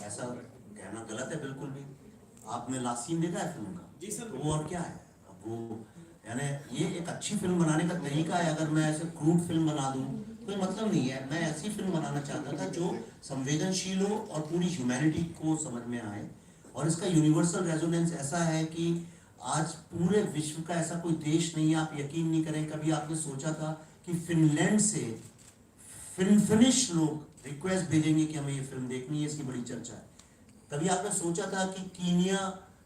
ऐसा कहना गलत है बिल्कुल भी। आपने लास्ट सीन देखा है फिल्म का? जी सर। तो वो और क्या है, अब वो यानी ये एक अच्छी फिल्म बनाने का तरीका है। अगर मैं ऐसे क्रूड फिल्म बना दूं कोई मतलब नहीं है। मैं ऐसी फिल्म बनाना चाहता था जो संवेदनशील हो और पूरी ह्यूमैनिटी को समझ में आए, और इसका यूनिवर्सल रेजोनेंस ऐसा है कि आज पूरे विश्व का ऐसा कोई देश नहीं है, आप यकीन नहीं करें, कभी आपने सोचा था कि फिनलैंड से फिनिश लोग रिक्वेस्ट भेजेंगे कि हमें ये फिल्म देखनी है, इसकी बड़ी चर्चा है। कभी आपने सोचा था कि कीनिया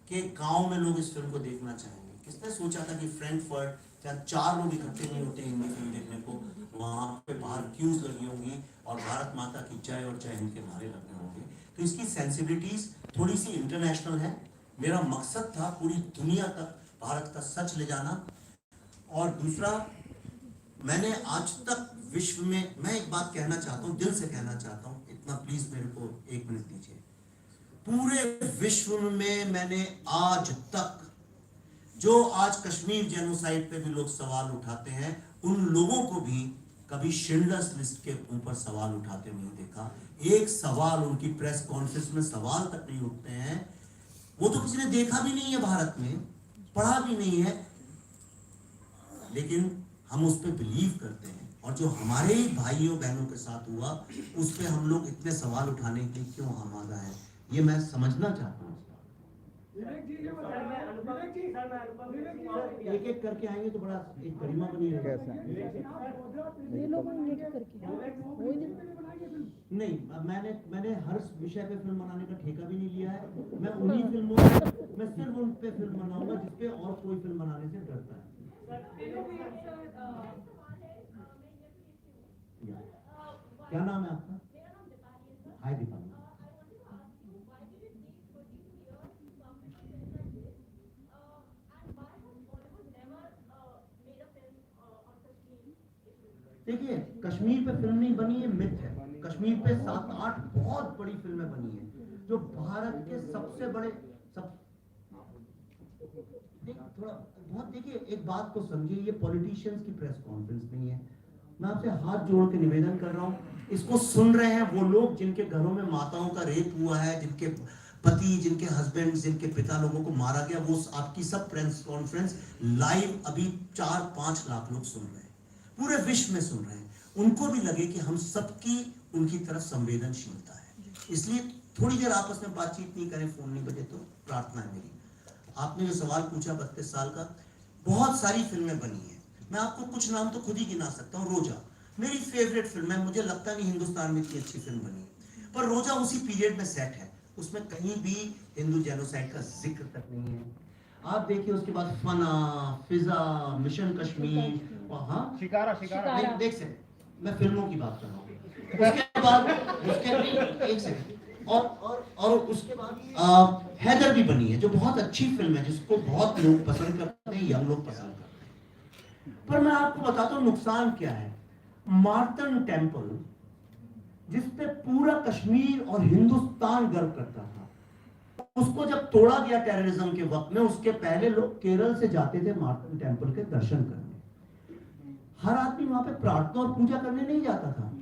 के गांव में लोग इस फिल्म को देखना चाहेंगे? किसने सोचा था कि फ्रैंकफर्ट जहाँ 4 लोग इकट्ठे नहीं होते हिंदी फिल्म देखने को, वहां पे बाहर क्यूज लगी होंगी और भारत माता की जय और जय हिंद के नारे लगने होंगे। तो इसकी सेंसिबिलिटीज थोड़ी सी इंटरनेशनल है। मेरा मकसद था पूरी दुनिया तक भारत का सच ले जाना। और दूसरा, मैंने आज तक विश्व में, मैं एक बात कहना चाहता हूँ, दिल से कहना चाहता हूँ, इतना प्लीज मेरे को 1 मिनट दीजिए। पूरे विश्व में मैंने आज तक, जो आज कश्मीर जेनोसाइड पे भी लोग सवाल उठाते हैं, उन लोगों को भी कभी शिंडलर्स लिस्ट के ऊपर सवाल उठाते नहीं देखा। एक सवाल उनकी प्रेस कॉन्फ्रेंस में सवाल तक नहीं उठते हैं। वो तो किसी ने देखा भी नहीं है भारत में, पढ़ा भी नहीं है, लेकिन हम उस पर बिलीव करते हैं। और जो हमारे ही भाइयों बहनों के साथ हुआ, उस पर हम लोग इतने सवाल उठाने के लिए क्यों आमादा है, ये मैं समझना चाहता हूँ। एक एक करके आएंगे तो बड़ा एक गरिमा बनी रहेगा। नहीं, मैंने हर विषय पे फिल्म बनाने का ठेका भी नहीं लिया है। मैं उन्हीं फिल्मों में, मैं सिर्फ उन पे फिल्म बनाऊंगा जिसपे और कोई फिल्म बनाने से डरता है। क्या नाम है आपका? हाय दीपाली। देखिए, कश्मीर पे फिल्म नहीं बनी है, मिथ है। कश्मीर पे 7-8 बहुत बड़ी फिल्में बनी है, जो भारत के सबसे बड़े थोड़ा बहुत। देखिए, एक बात को समझिए, ये पॉलिटिशियंस की प्रेस कॉन्फ्रेंस नहीं है, मैं आपसे हाथ जोड़ के निवेदन कर रहा हूँ, इसको सुन रहे हैं वो लोग जिनके घरों में माताओं का रेप हुआ है, जिनके पति, जिनके हस्बैंड, जिनके पिता लोगों को मारा गया, वो आपकी सब प्रेस कॉन्फ्रेंस लाइव अभी 4-5 लाख लोग सुन रहे हैं, पूरे विश्व में सुन रहे हैं। उनको भी लगे कि हम सबकी उनकी तरफ संवेदनशीलता है, इसलिए थोड़ी देर आपस में बातचीत नहीं करें, फोन नहीं बजे, तो प्रार्थना है मेरी। आपने जो सवाल पूछा 32 साल का, बहुत सारी फिल्में बनी है, मैं आपको कुछ नाम तो खुद ही गिना सकता हूँ। रोजा मेरी फेवरेट फिल्म है, मुझे लगता नहीं हिंदुस्तान में इतनी अच्छी फिल्म बनी है, पर रोजा उसी पीरियड में सेट है, उसमें कहीं भी हिंदू जेनोसाइड का जिक्र तक नहीं है। आप देखिए उसके बाद फना, फिजा, मिशन कश्मीर और हाँ शिकारा देख सकते, मैं फिल्मों की बात कर रहा हूँ। उसके बाद एक सेकंड और उसके बाद हैदर भी बनी है, जो बहुत अच्छी फिल्म है, जिसको बहुत लोग पसंद करते हैं, यंग लोग पसंद करते हैं। पर मैं आपको बताता हूँ नुकसान क्या है। मार्टन टेम्पल, जिस पे पूरा कश्मीर और हिंदुस्तान गर्व करता था, उसको जब तोड़ा गया टेररिज्म के वक्त में, उसके पहले लोग केरल से जाते थे मार्टन टेम्पल के दर्शन करने। हर आदमी वहां पे प्रार्थना और पूजा करने नहीं जाता था,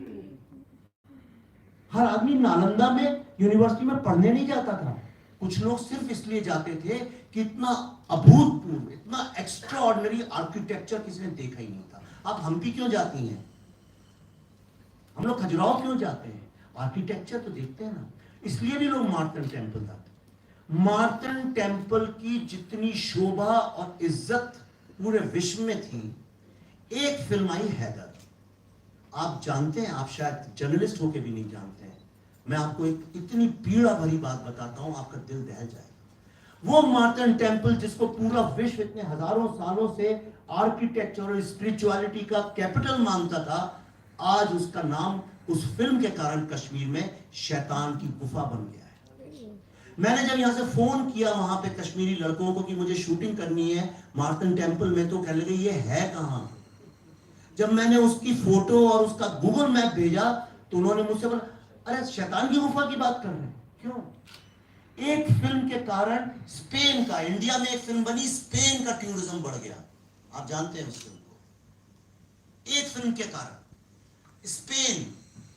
हर आदमी नालंदा में यूनिवर्सिटी में पढ़ने नहीं जाता था। कुछ लोग सिर्फ इसलिए जाते थे कि इतना अभूतपूर्व, इतना एक्स्ट्रा ऑर्डिनरी आर्किटेक्चर किसी ने देखा ही नहीं था। आप हम्पी क्यों जाती हैं, हम लोग खजुराहो क्यों जाते हैं, आर्किटेक्चर तो देखते हैं ना, इसलिए भी लोग मार्टन टेम्पल जाते। मार्टन टेम्पल की जितनी शोभा और इज्जत पूरे विश्व में थी, एक फिल्म आई हैदर, आप जानते हैं, आप शायद जर्नलिस्ट होके भी नहीं जानते हैं, मैं आपको एक इतनी पीड़ा भरी बात बताता हूं, आपका दिल दहल जाएगा। वो मार्टन टेम्पल जिसको पूरा विश्व इतने हजारों सालों से आर्किटेक्चर और स्पिरिचुअलिटी का कैपिटल मानता था, आज उसका नाम उस फिल्म के कारण कश्मीर में शैतान की गुफा बन गया है। मैंने जब यहां से फोन किया वहां पे कश्मीरी लड़कों को कि मुझे शूटिंग करनी है मार्टन टेम्पल में, तो कहने लगे ये है कहां। जब मैंने उसकी फोटो और उसका गूगल मैप भेजा तो उन्होंने मुझसे बोला, अरे शैतान की गुफा की बात कर रहे हैं क्यों। एक फिल्म के कारण स्पेन का, इंडिया में एक फिल्म बनी, स्पेन का टूरिज्म बढ़ गया, आप जानते हैं उस फिल्म को। एक फिल्म के कारण स्पेन,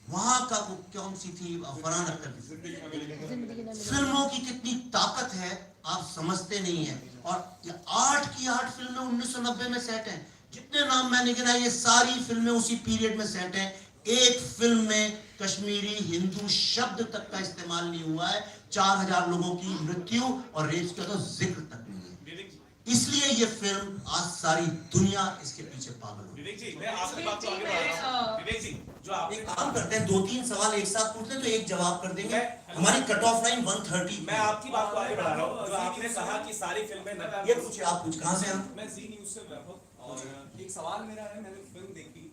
वहां का वो कौन सी थी, फरहान अख्तर की फिल्मों की कितनी ताकत है आप समझते नहीं है। और 8 की 8 फिल्में 1990 में सेट हैं, जितने नाम मैंने गिनाए ये सारी फिल्में उसी पीरियड में सेट हैं। एक फिल्म में कश्मीरी हिंदू शब्द तक का इस्तेमाल नहीं हुआ है, 4000 लोगों की मृत्यु और रेप का तो जिक्र तक नहीं है। इसलिए ये फिल्म आज सारी दुनिया इसके पीछे पागल हो। विवेक जी, मैं आपकी बात को आगे बढ़ा रहा हूं। विवेक जी, जो आप एक काम करते हैं, 2-3 सवाल एक साथ पूछ लें तो एक जवाब कर देंगे, हमारी कट ऑफ लाइन 130। मैं आपकी बात को आगे बढ़ा रहा हूं। जो आपने कहा कि सारी फिल्में, ये पूछिए, आप पूछ, कहां से हम? मैं जी न्यूज से वैभव, और एक सवाल मेरा है, मैंने फिल्म देखी,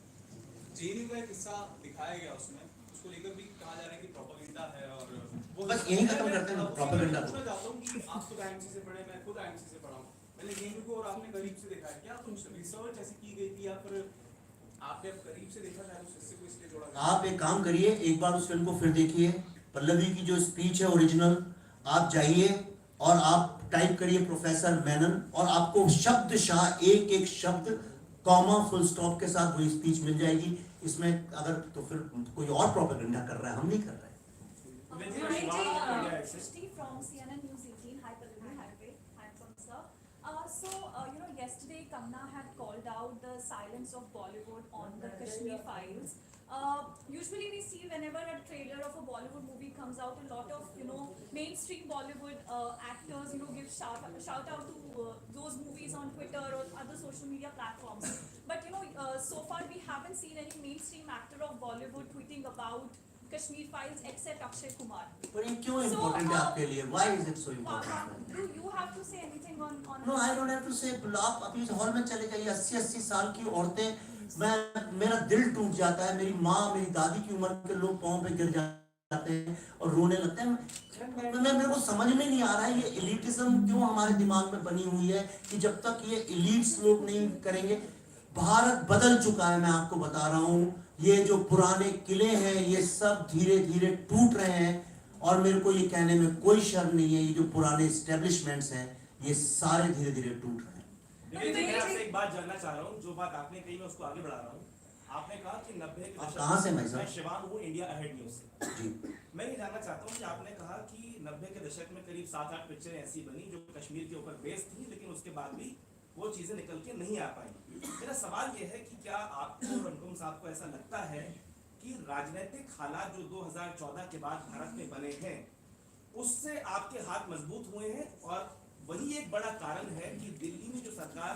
जेएनयू का एक हिस्सा दिखाया गया, उसमें उसको लेकर भी कहा जा रहा है कि प्रोपेगेंडा है, और वो बस यही खत्म करते हैं प्रोपेगेंडा को। मैं चाहता हूं कि आप तो आईएमसी से पढ़े, मैं खुद आईएमसी से पढ़ा हूं, मैंने जेएनयू को और आपने करीब से देखा है, क्या कुछ रिसर्च ऐसी की गई थी या फिर आपने करीब से देखा था उस हिस्से को इसलिए जोड़ा गया? आप एक काम करिए, एक बार उस फिल्म को फिर देखिए, पल्लवी की जो स्पीच है ओरिजिनल, आप जाइए और आप टाइप करिए प्रोफेसर मेनन, और आपको शब्दशाह एक एक शब्द कॉमा फुल स्टॉप के साथ वही स्पीच मिल जाएगी। इसमें अगर तो फिर कोई और प्रोपेगेंडा कर रहा है, हम नहीं कर रहे। Srishti from CNN News 18. Hi Pallavi, hi Vivek, hi sir. Yesterday Kangana had called out the silence of Bollywood on the Kashmir files. Usually we see whenever a trailer of a Bollywood movie comes out, a lot of mainstream Bollywood actors give shout out to those movies on Twitter or other social media platforms. But so far we haven't seen any mainstream actor of Bollywood tweeting about Kashmir files except Akshay Kumar. पर ये क्यों इम्पोर्टेंट है आपके लिए? Why is it so important? Do you have to say anything on? No, I don't have to say. आप अभी इस हॉल में चले जाइए, 80-80 साल की औरतें, मेरा दिल टूट जाता है, मेरी माँ, मेरी दादी की उम्र के लोग पाँव पे गिर जाते हैं और रोने लगते हैं। मेरे को समझ में नहीं आ रहा है ये एलिटिज्म क्यों हमारे दिमाग में बनी हुई है कि जब तक ये एलिट्स लोग नहीं करेंगे। भारत बदल चुका है, मैं आपको बता रहा हूँ। ये जो पुराने किले हैं ये सब धीरे धीरे टूट रहे हैं, और मेरे को ये कहने में कोई शर्म नहीं है, ये जो पुराने एस्टेब्लिशमेंट्स हैं ये सारे धीरे धीरे टूट रहे हैं। मैं आपसे एक बात जानना चाह रहा हूँ, जो बात आपने कही मैं उसको आगे बढ़ा रहा हूँ। आपने कहा कि 90 के आप दशक कहाँ से भाई साहब? मैं शिवांग हूँ, इंडिया अहेड न्यूज से। जी। मैं ये जानना चाहता हूँ कि आपने कहा कि 90 के दशक में करीब 7-8 पिक्चरें ऐसी बनी जो कश्मीर के ऊपर बेस्ड थी, लेकिन उसके बाद भी वो चीजें निकल के नहीं आ पाई। मेरा सवाल ये है कि क्या आपको और अनुपम साहब को ऐसा लगता है कि राजनीतिक हालात जो 2014 के बाद भारत में बने हैं उससे आपके हाथ मजबूत हुए हैं, और वही एक बड़ा कारण है कि दिल्ली में जो सरकार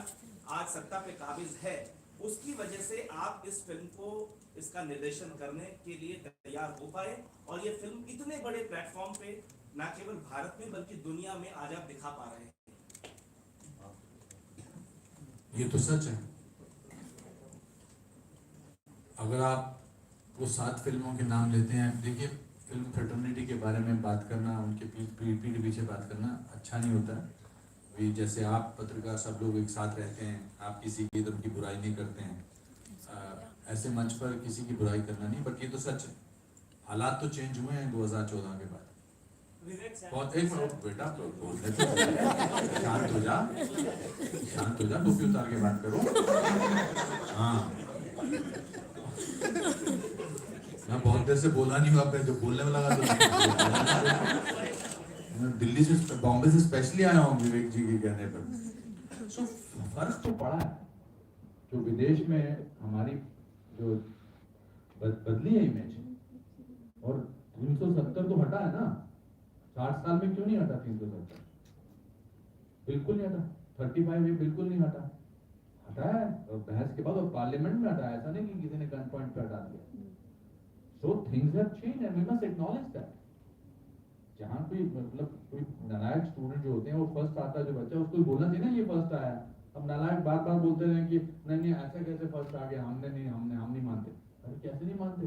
आज सत्ता पे काबिज है उसकी वजह से आप इस फिल्म को इसका निर्देशन करने के लिए तैयार हो पाए, और ये फिल्म इतने बड़े प्लेटफॉर्म पे न केवल भारत में बल्कि दुनिया में आज आप दिखा पा रहे हैं। ये तो सच है। अगर आप वो 7 फिल्मों के नाम लेते हैं, देखिए फिल्म फ्रेटर्निटी के बारे में बात करना, उनके पीठ पीछे बात करना अच्छा नहीं होता है। भी जैसे आप पत्रकार सब लोग एक साथ रहते हैं, आप किसी की इधर की बुराई नहीं करते हैं, ऐसे मंच पर किसी की बुराई करना नहीं। बट ये तो सच है, हालात तो चेंज हुए हैं 2014 के बाद। बहुत एक मिनट बेटा, तो बोलने तो शांत हो जा, शांत हो जा, टोपी उतार के बात करो। हाँ, मैं बहुत देर से बोला नहीं हूँ, अब जब बोलने में लगा तो मैं दिल्ली से, बॉम्बे से स्पेशली आया हूँ विवेक जी के कहने पर। सो फर्क तो पड़ा है, जो विदेश में हमारी जो बदली है इमेज, और 370 तो हटा है ना, 60 साल में क्यों नहीं हटा 370? बिल्कुल नहीं हटा। 35 में बिल्कुल नहीं हटा, हटा है बहस के बाद, और पार्लियामेंट में हटा है, ऐसा नहीं कि किसी ने गन पॉइंट पे हटा दिया। So things have changed and we must acknowledge that. जहाँ कोई मतलब कोई नालायक स्टूडेंट जो होते हैं, वो फर्स्ट आता है जो बच्चा, उसको बोलना चाहिए ना ये फर्स्ट आया। अब नालायक बार बार बोलते रहे कि नहीं ऐसा कैसे फर्स्ट आ गया, हम नहीं मानते। अरे कैसे नहीं मानते?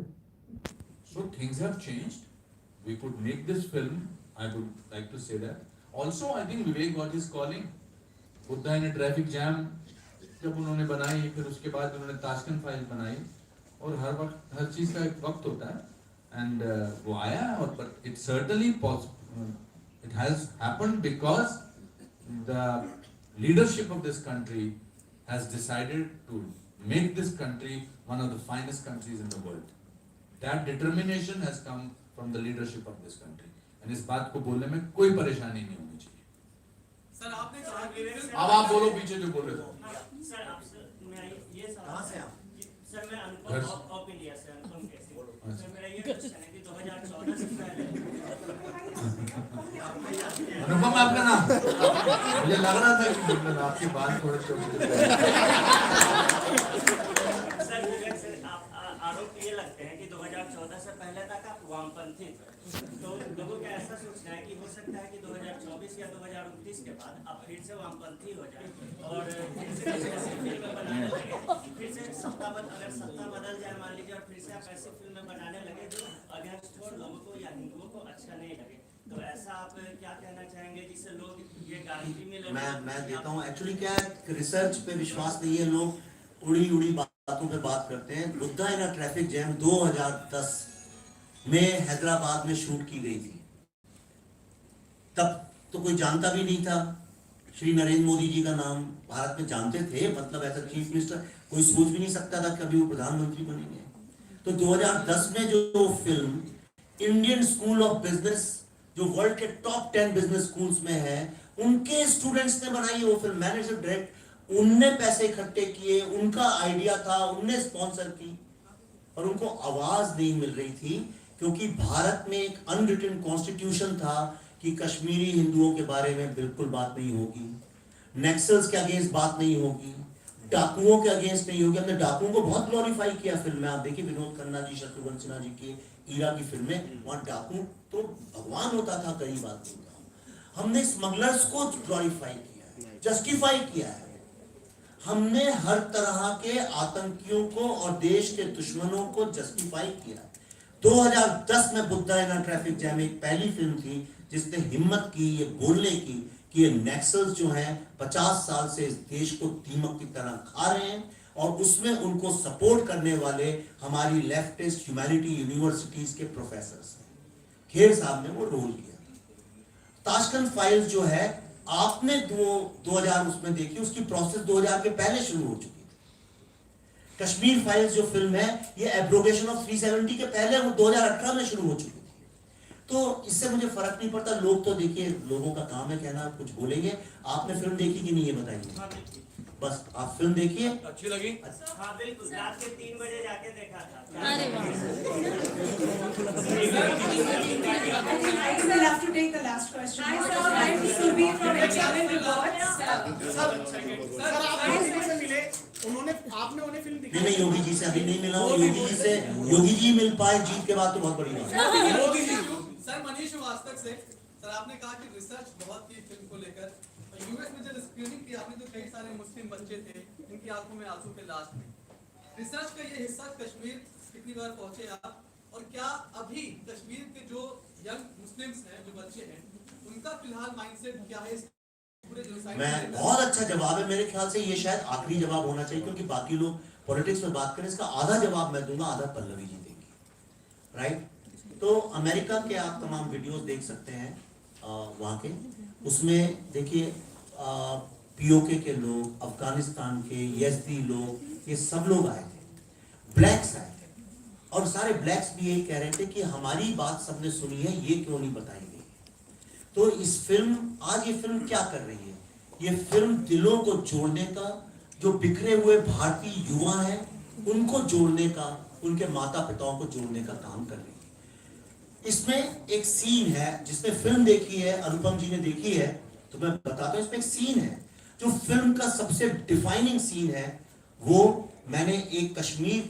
So things have changed. We could make this film. I would like to say that. Also, I think Vivek got his calling. Buddha ने ट्रैफिक जैम जब उन्होंने बनाई, फिर उसके बाद उन्होंने ताशकंद फाइल बनाई, और हर वक्त हर चीज का एक वक्त होता है, एंड वो आया। और but it certainly it has happened because the leadership of this country has decided to make this country one of the finest countries in the world. That determination has come from the leadership of this country, and इस बात को बोलने में कोई परेशानी नहीं होनी चाहिए। सर आपने कहा, अब आप बोलो पीछे जो बोल रहे थे। सर आपसे मैं ये कहाँ से आप? सर मैं अनुपम ऑफ इंडिया से, अनुपम कैसे? सर मेरा ये क्वेश्चन है कि 2014 से पहले अनुपम आपका नाम, मुझे लग रहा था कि मतलब आपकी बात थोड़ा सर विवेक सर, आप आरोप ये लगते हैं कि 2014 से पहले तक आप वामपंथी थे, तो लोगों का ऐसा सोचना है कि हो सकता है कि 2024 या 2029 के बाद आप फिर से वामपंथी हो जाए और फिर से ऐसी फिल्में बनाने लगे, फिर से अगर सत्ता बदल जाए मान लीजिए, और फिर से आप ऐसी फिल्में बनाने लगे जो अगेंस्ट लोगों को या हिंदुओं को अच्छा नहीं लगे, तो ऐसा आप क्या कहना चाहेंगे जिससे लोग ये गारंटी मिले? मैं देता हूँ। एक्चुअली क्या है, रिसर्च पे विश्वास नहीं है, लोग उड़ी बातों पे बात करते हैं। बुद्धा इन अ ट्रैफिक जैम 2010 में हैदराबाद में शूट की गई थी। तब तो कोई जानता भी नहीं था, श्री नरेंद्र मोदी जी का नाम भारत में जानते थे, मतलब ऐसा चीफ मिनिस्टर कोई सोच भी नहीं सकता था कभी वो प्रधानमंत्री बनेंगे। तो 2010 में जो film Indian school of business, जो वर्ल्ड के टॉप 10 बिजनेस स्कूल्स में है, उनके स्टूडेंट्स ने बनाई वो फिल्म। मैनेजर डायरेक्ट, उनने पैसे इकट्ठे किए, उनका आइडिया था, उनने स्पॉन्सर की, और उनको आवाज नहीं मिल रही थी क्योंकि भारत में एक अनरिटन कॉन्स्टिट्यूशन था कि कश्मीरी हिंदुओं के बारे में बिल्कुल बात नहीं होगी, नेक्सल्स के अगेंस्ट बात नहीं होगी, डाकुओं के अगेंस्ट नहीं होगी। हमने डाकुओं को बहुत ग्लोरीफाई किया फिल्म में। आप देखिए विनोद खन्ना जी, शत्रुघ्न सिन्हा जी के ईरा की फिल्में, वहां डाकू तो भगवान होता था, कई बात नहीं। हमने स्मगलर्स को ग्लोरीफाई किया, जस्टिफाई किया है। हमने हर तरह के आतंकियों को और देश के दुश्मनों को जस्टिफाई किया। 2010 में बुद्धा इन अ ट्रैफिक जैम एक पहली फिल्म थी जिसने हिम्मत की ये बोलने की कि ये नक्सल्स जो हैं 50 साल से इस देश को दीमक की तरह खा रहे हैं, और उसमें उनको सपोर्ट करने वाले हमारी लेफ्टिस्ट ह्यूमैनिटी यूनिवर्सिटीज के प्रोफेसर्स हैं। खेर साहब ने वो रोल किया। ताशकंद फाइल्स जो है, आपने 2000 उसमें देखी, उसकी प्रोसेस 2000 के पहले शुरू हो चुकी थी। कश्मीर फाइल्स जो फिल्म है ये एब्रोगेशन ऑफ 370 के पहले वो 2018 में शुरू हो चुकी थी। तो इससे मुझे फर्क नहीं पड़ता। लोग तो देखिए, लोगों का काम है कहना, कुछ बोलेंगे। आपने फिल्म देखी कि नहीं ये बताइए। बस आप फिल्म देखिए, अच्छी लगी? हाँ बिल्कुल, रात के 3 बजे जाके देखा था। I will have to take the last question. Hi sir, I'm Surbhi from Examine Reports. Sir आप लोगों से मिले, आपने उन्हें फिल्म दिखाई? नहीं, योगी जी से अभी नहीं मिला हूँ। योगी जी मिल पाए जीत के बाद तो बहुत बड़ी बात है। सर मनीष श्रीवास्तव से, सर आपने कहा कि रिसर्च बहुत की फिल्म को लेकर। यूएस में जब स्क्रीनिंग की आपने तो कई सारे मुस्लिम बच्चे थे, इनकी आंखों में आंसू थे लास्ट में। रिसर्च का ये हिस्सा कश्मीर कितनी बार पहुंचे आप, और क्या अभी कश्मीर के जो यंग मुस्लिम्स हैं, जो बच्चे हैं, उनका फिलहाल माइंडसेट क्या है इस पूरे जनसाइड? मैं बहुत अच्छा जवाब है। मेरे ख्याल से ये शायद आखिरी जवाब होना चाहिए, क्योंकि बाकी लोग पॉलिटिक्स में बात करें। इसका आधा जवाब मैं दूंगा, आधा पल्लवी जी देंगी। राइट? तो अमेरिका के आप तमाम वीडियोस देख सकते हैं वहाँ के। उसमें देखिए पीओके के लोग, अफगानिस्तान के यज़दी लोग, ये सब लोग आए थे, ब्लैक्स आए थे, और सारे ब्लैक्स भी यही कह रहे थे कि हमारी बात सबने सुनी है, ये क्यों नहीं बताई गई। तो इस फिल्म, आज ये फिल्म क्या कर रही है? ये फिल्म दिलों को जोड़ने का, जो बिखरे हुए भारतीय युवा हैं उनको जोड़ने का, उनके माता पिताओं को जोड़ने का काम कर रही है। इसमें एक सीन है, जिसने फिल्म देखी है, अनुपम जी ने देखी है, तो मैं बताता हूं। इसमें एक सीन है जो फिल्म का सबसे डिफाइनिंग सीन है। वो मैंने एक कश्मीर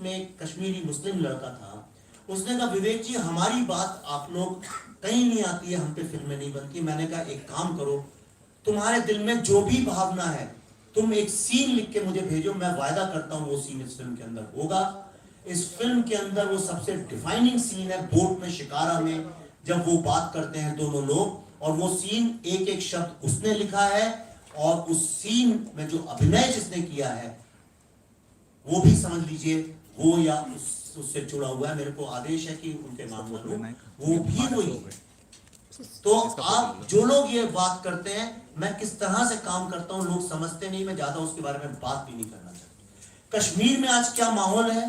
में एक कश्मीरी मुस्लिम लड़का था, उसने कहा विवेक जी हमारी बात आप लोग कहीं नहीं आती है, हम पे फिल्में नहीं बनती। मैंने कहा एक काम करो, तुम्हारे दिल में जो भी भावना है तुम एक सीन लिख के मुझे भेजो, मैं वायदा करता हूं वो सीन इस फिल्म के अंदर होगा। इस फिल्म के अंदर वो सबसे डिफाइनिंग सीन है, बोट में, शिकारा में, जब वो बात करते हैं दोनों लोग, और वो सीन एक एक शब्द उसने लिखा है, और उस सीन में जो अभिनय जिसने किया है वो भी समझ लीजिए वो या उससे जुड़ा हुआ है। मेरे को आदेश है कि उनके मामला लो, वो भी वही है। तो आप जो लोग ये बात करते हैं, मैं किस तरह से काम करता हूं लोग समझते नहीं, मैं ज्यादा उसके बारे में बात भी नहीं करना चाहता। कश्मीर में आज क्या माहौल है,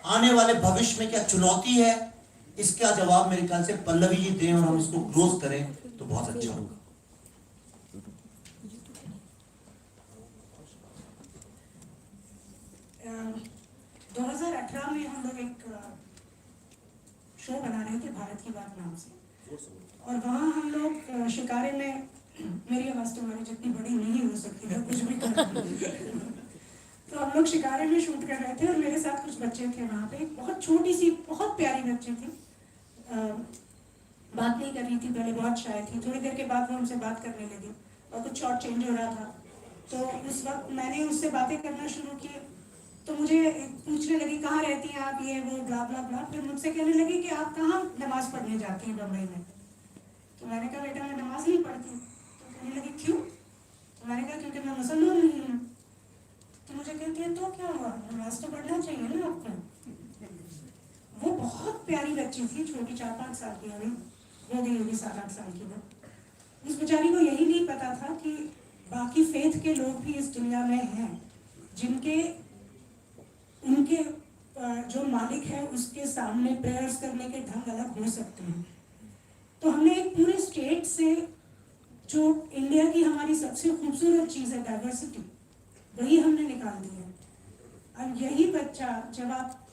आने वाले भविष्य में क्या चुनौती है, इसका जवाब मेरे ख्याल से पल्लवी जी दें और हम इसको क्लोज करें तो बहुत अच्छा होगा। uh, 2018 में हम लोग एक शो बना रहे थे भारत की बात नाम से, और वहाँ हम लोग शिकारे में, मेरी आवाज तुम्हारी जितनी बड़ी नहीं हो सकती है, कुछ भी कर तो हम लोग शिकारे में शूट कर रहे थे, और मेरे साथ कुछ बच्चे थे वहाँ पे। एक बहुत छोटी सी बहुत प्यारी बच्ची थी, बात नहीं कर रही थी पहले, बहुत शाय थी। थोड़ी देर के बाद वो हमसे बात करने लगी, और कुछ शॉट चेंज हो रहा था। तो उस वक्त मैंने उससे बातें करना शुरू की, तो मुझे पूछने लगी कहाँ रहती हैं आप, ये वो ब्ला ब्ला ब्ला। फिर मुझसे कहने लगी कि आप कहाँ नमाज पढ़ने जाती हैं बम्बई में। तो मैंने कहा बेटा मैं नमाज नहीं पढ़ती। तो कहने लगी क्यों? तो मैंने कहा क्योंकि मैं मुसलमान नहीं हूँ। तो मुझे कहती है तो क्या हुआ, नमाज तो पढ़ना चाहिए ना आपको। वो बहुत प्यारी बच्ची थी, छोटी, 4-5 साल की, अभी हो गई होगी 7-8 साल की वो। उस बेचारी को यही नहीं पता था कि बाकी फेथ के लोग भी इस दुनिया में हैं, जिनके उनके जो मालिक है उसके सामने प्रेयर्स करने के ढंग अलग हो सकते हैं। तो हमने एक पूरे स्टेट से, जो इंडिया की हमारी सबसे खूबसूरत चीज़ है डाइवर्सिटी, वही हमने निकाल दी है। अब यही बच्चा, जब आप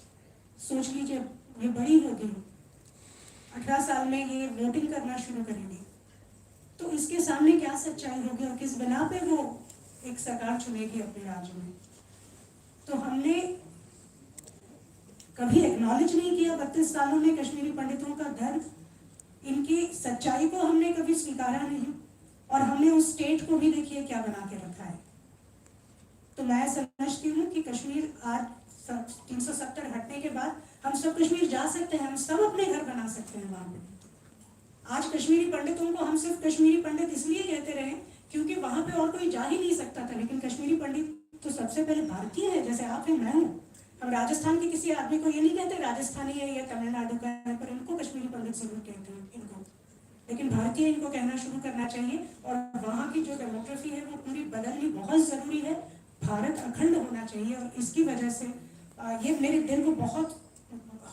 सोच लीजिए ये बड़ी हो गई, 18 साल में ये वोटिंग करना शुरू करेगी, तो इसके सामने क्या सच्चाई होगी और किस बिना पे वो एक सरकार चुनेगी अपने राज्य में। तो हमने कभी एक्नॉलेज नहीं किया 32 सालों में कश्मीरी पंडितों का दर्द, इनकी सच्चाई को हमने कभी स्वीकारा नहीं, और हमने उस स्टेट को भी देखिए क्या बना के रखा है। तो मैं समझती हूँ कि कश्मीर आज 370 हटने के बाद हम सब कश्मीर जा सकते हैं, हम सब अपने घर बना सकते हैं वहाँ पे। आज कश्मीरी पंडितों को हम सिर्फ कश्मीरी पंडित इसलिए कहते रहे क्योंकि वहाँ पे और कोई जा ही नहीं सकता था, लेकिन कश्मीरी पंडित तो सबसे पहले भारतीय है, जैसे आप हैं, मैं हूँ। हम राजस्थान के किसी आदमी को ये नहीं कहते राजस्थानी है या तमिलनाडु का है, पर इनको कश्मीरी पंडित जरूर कहते हैं इनको, लेकिन भारतीय इनको कहना शुरू करना चाहिए। और वहाँ की जो डेमोग्राफी है वो पूरी बदलनी बहुत ज़रूरी है। भारत अखंड होना चाहिए। और इसकी वजह से ये मेरे दिल को बहुत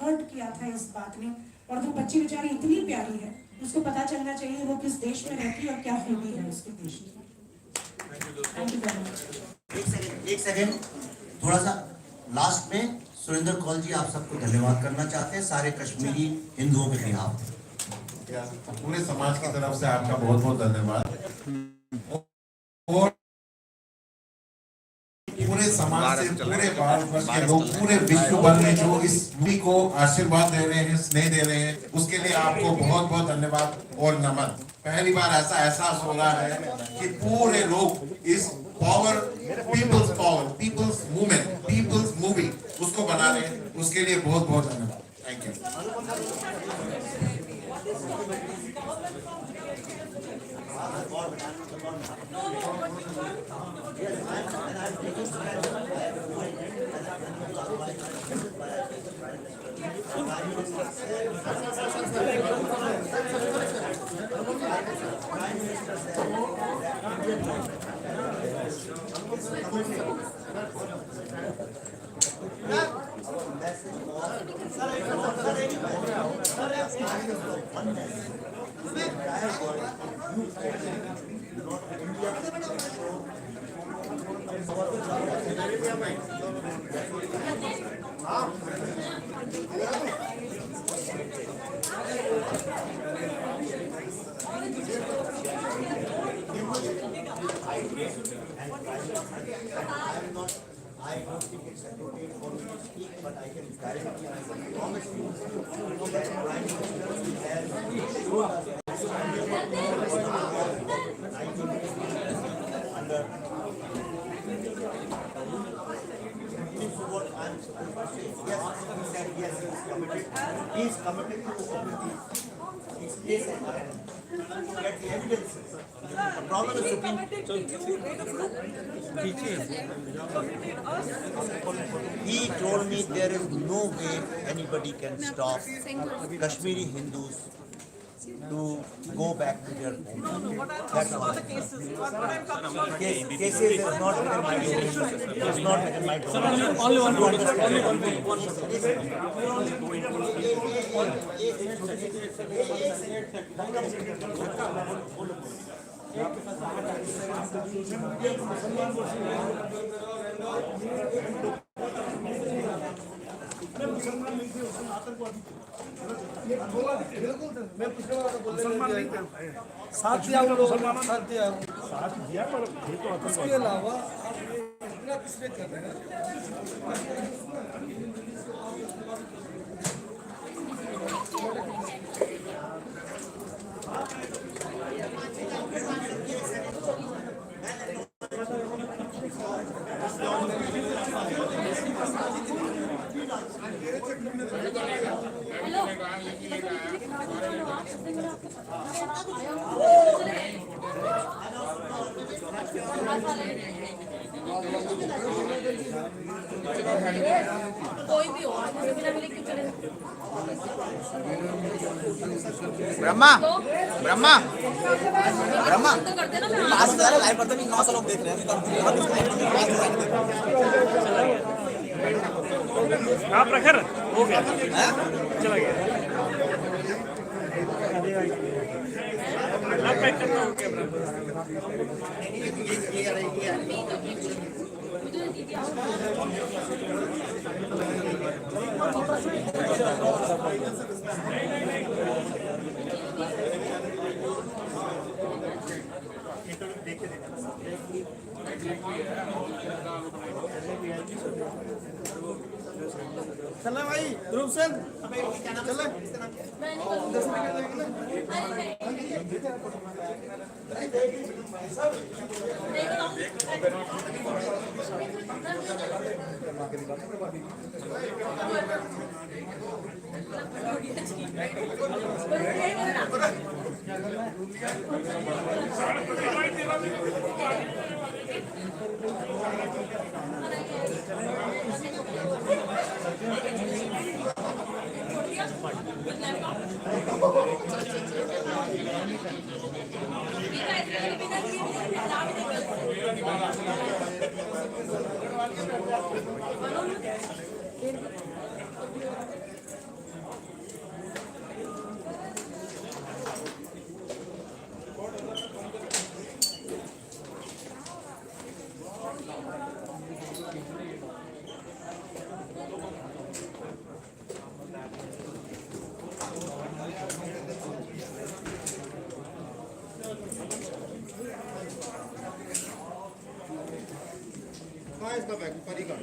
हर्ट किया था इस बात ने। और वो बच्ची बेचारी इतनी प्यारी है, उसको पता चलना चाहिए वो किस देश में रहती है और क्या खूबी है उसके देश की। Thank you very much. एक सेकेंड, थोड़ा सा लास्ट में सुरेंद्र कौल जी आप सबको धन्यवाद करना चाहते हैं सारे कश्मीरी हिंदुओं के खिलाफ। पूरे समाज की तरफ से आपका बहुत बहुत धन्यवाद। और पूरे समाज से, पूरे भारतवर्ष के लोग, पूरे विश्व भर में जो इस मूवी को आशीर्वाद दे रहे हैं, स्नेह दे रहे हैं, उसके लिए आपको बहुत बहुत धन्यवाद और नमन। पहली बार ऐसा एहसास हो रहा है कि पूरे लोग इस power, people's movement, people's movie उसको बना रहे हैं, उसके लिए बहुत बहुत धन्यवाद। Thank I don't think it's appropriate for me to speak, but I can guarantee, I can promise you that Prime Minister has showed us under what I'm supposed to say. Yes, he said yes, he is committed. He is committed to open these places and get the evidence. The problem is he told me there is no way anybody can stop Kashmiri Hindus to go back to their home. That's all. Cases is not within my domain. It's not within my domain. Only one. साथ दिया पर इसके अलावा इतना किसने कर रहे हैं। कोई भी हो ब्रह्मा ब्रह्मा ब्रह्मा लाइव करते नहीं, 9 लोग देख रहे हैं। आप प्रखर हो गया, चला गया। आप पैक करना हो कैमरा। चले भाई ध्रुव सेन चले ठीक है, हाँ इसका बैग ऊपर ही कर